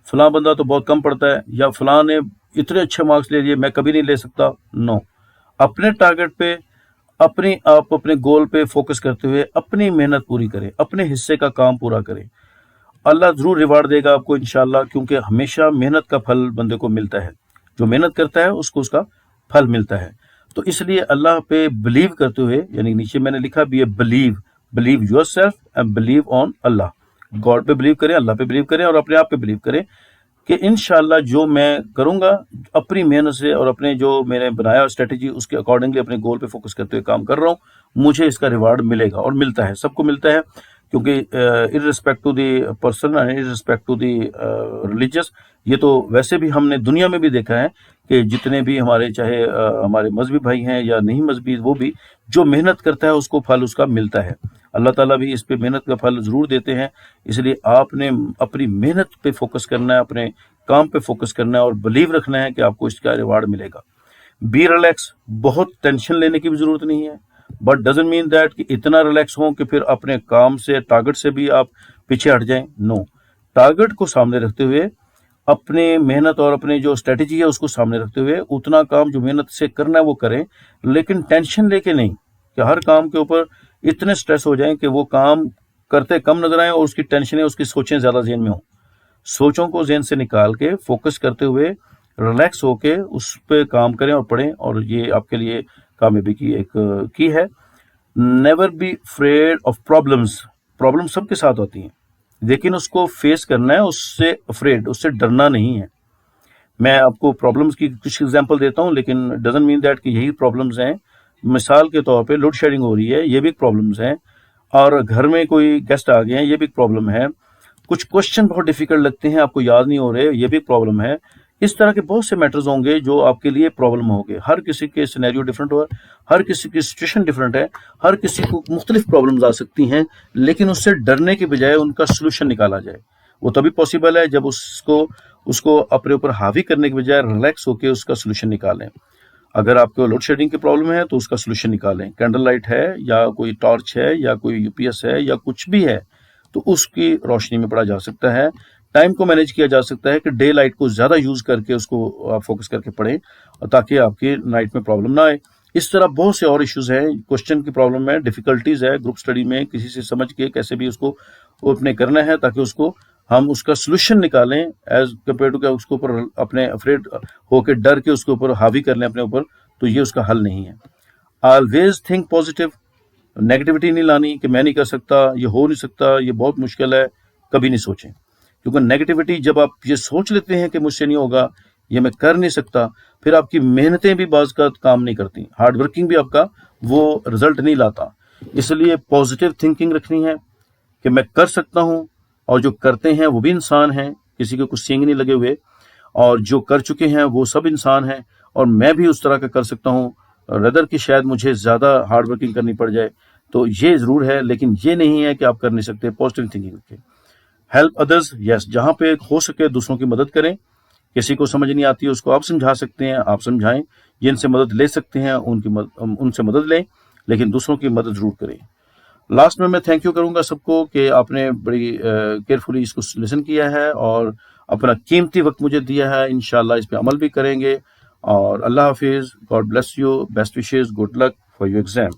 फलां बंदा तो बहुत कम पढ़ता है, या फलां ने इतने अच्छे मार्क्स ले लिए, मैं कभी नहीं ले सकता। नो, अपने टारगेट पे, आप अपने गोल पे फोकस करते हुए अपनी मेहनत पूरी करें, अपने हिस्से का काम पूरा करें। अल्लाह ज़रूर रिवार्ड देगा आपको इंशाल्लाह, क्योंकि हमेशा मेहनत का फल बंदे को मिलता है। जो मेहनत करता है उसको उसका फल मिलता है। तो इसलिए अल्लाह पे बिलीव करते हुए, यानी नीचे मैंने लिखा भी है, believe yourself and believe on Allah. God पे बिलीव करें, अल्लाह पे बिलीव करें और अपने आप पे बिलीव करें कि इंशाल्लाह जो मैं करूँगा अपनी मेहनत से और अपने जो मैंने बनाया स्ट्रेटेजी उसके अकॉर्डिंगली अपने गोल पे फोकस करते हुए काम कर रहा हूँ, मुझे इसका रिवार्ड मिलेगा। और मिलता है, सबको मिलता है, क्योंकि irrespective to the person and irrespective to the religious, ये तो वैसे भी हमने दुनिया में भी देखा है कि जितने भी हमारे, चाहे हमारे मजहबी भाई हैं या नहीं मजहबी, वो भी जो मेहनत करता है उसको फल उसका मिलता है। अल्लाह ताला भी इस पे मेहनत का फल ज़रूर देते हैं। इसलिए आपने अपनी मेहनत पे फोकस करना है, अपने काम पे फोकस करना है और बिलीव रखना है कि आपको इसका रिवार्ड मिलेगा। बी रिलैक्स, बहुत टेंशन लेने की भी ज़रूरत नहीं है, बट डजंट मीन दैट कि इतना रिलैक्स हो कि फिर अपने काम से, टारगेट से भी आप पीछे हट जाएं। नो, टारगेट को सामने रखते हुए, अपने मेहनत और अपने जो स्ट्रेटेजी है उसको सामने रखते हुए उतना काम जो मेहनत से करना है वो करें, लेकिन टेंशन लेके नहीं कि हर काम के ऊपर इतने स्ट्रेस हो जाएं कि वो काम करते कम नजर आए और उसकी टेंशनें, उसकी सोचें ज़्यादा जेहन में हों। सोचों को जेहन से निकाल के फोकस करते हुए रिलैक्स होके उस पर काम करें और पढ़ें, और ये आपके लिए कामयाबी की एक की है। Never be afraid of problems. Problem सबके साथ होती हैं, लेकिन उसको फेस करना है, उससे अफ्रेड, उससे डरना नहीं है। मैं आपको प्रॉब्लम्स की कुछ एग्जांपल देता हूं, लेकिन डजंट मीन दैट कि यही प्रॉब्लम्स हैं। मिसाल के तौर पे लोड शेडिंग हो रही है, ये भी एक प्रॉब्लम्स है, और घर में कोई गेस्ट आ गए हैं, ये भी एक प्रॉब्लम है। कुछ क्वेश्चन बहुत डिफिकल्ट लगते हैं, आपको याद नहीं हो रहे, ये भी एक प्रॉब्लम है। इस तरह के बहुत से मैटर्स होंगे जो आपके लिए प्रॉब्लम होंगे। हर किसी के सिनेरियो डिफरेंट हुआ, हर किसी की सिचुएशन डिफरेंट है, हर किसी को मुख्तलिफ प्रॉब्लम्स आ सकती हैं, लेकिन उससे डरने के बजाय उनका सोल्यूशन निकाला जाए। वो तभी पॉसिबल है जब उसको उसको अपने ऊपर हावी करने के बजाय रिलैक्स होकर उसका सोल्यूशन निकालें। अगर आपको लोड शेडिंग की प्रॉब्लम है तो उसका सोल्यूशन निकालें। कैंडल लाइट है या कोई टॉर्च है या कोई यूपीएस है या कुछ भी है, तो उसकी रोशनी में पढ़ा जा सकता है। टाइम को मैनेज किया जा सकता है कि डे लाइट को ज़्यादा यूज़ करके उसको आप फोकस करके पढ़ें, ताकि आपकी नाइट में प्रॉब्लम ना आए। इस तरह बहुत से और इश्यूज हैं। क्वेश्चन की प्रॉब्लम है, डिफिकल्टीज है, ग्रुप स्टडी में किसी से समझ के कैसे भी उसको अपने करना है, ताकि उसको हम उसका सोल्यूशन निकालें एज कम्पेयर टू क्या उसके ऊपर अपने अफ्रेड होकर डर के उसके ऊपर हावी कर लें अपने ऊपर, तो ये उसका हल नहीं है। Always think positive. नेगेटिविटी नहीं लानी कि मैं नहीं कर सकता, ये हो नहीं सकता, ये बहुत मुश्किल है, कभी नहीं सोचें। क्योंकि नेगेटिविटी, जब आप ये सोच लेते हैं कि मुझसे नहीं होगा, ये मैं कर नहीं सकता, फिर आपकी मेहनतें भी बाज़ का काम नहीं करती, हार्ड वर्किंग भी आपका वो रिजल्ट नहीं लाता। इसलिए पॉजिटिव थिंकिंग रखनी है कि मैं कर सकता हूँ, और जो करते हैं वो भी इंसान हैं, किसी के कुछ सींग नहीं लगे हुए, और जो कर चुके हैं वो सब इंसान हैं, और मैं भी उस तरह का कर सकता हूँ। रदर कि शायद मुझे ज़्यादा हार्ड वर्किंग करनी पड़ जाए, तो ये ज़रूर है, लेकिन ये नहीं है कि आप कर नहीं सकते। पॉजिटिव थिंकिंग रखें। हेल्प अदर्स, यस, जहाँ पे हो सके दूसरों की मदद करें। किसी को समझ नहीं आती है उसको आप समझा सकते हैं, आप समझाएं। जिनसे मदद ले सकते हैं उनसे मदद लें, लेकिन दूसरों की मदद ज़रूर करें। लास्ट में मैं थैंक यू करूंगा सबको कि आपने बड़ी केयरफुली इसको लिसन किया है और अपना कीमती वक्त मुझे दिया है। इंशाल्लाह इस पे अमल भी करेंगे। और अल्लाह हाफिज़, God bless you, best wishes, good luck for your exam.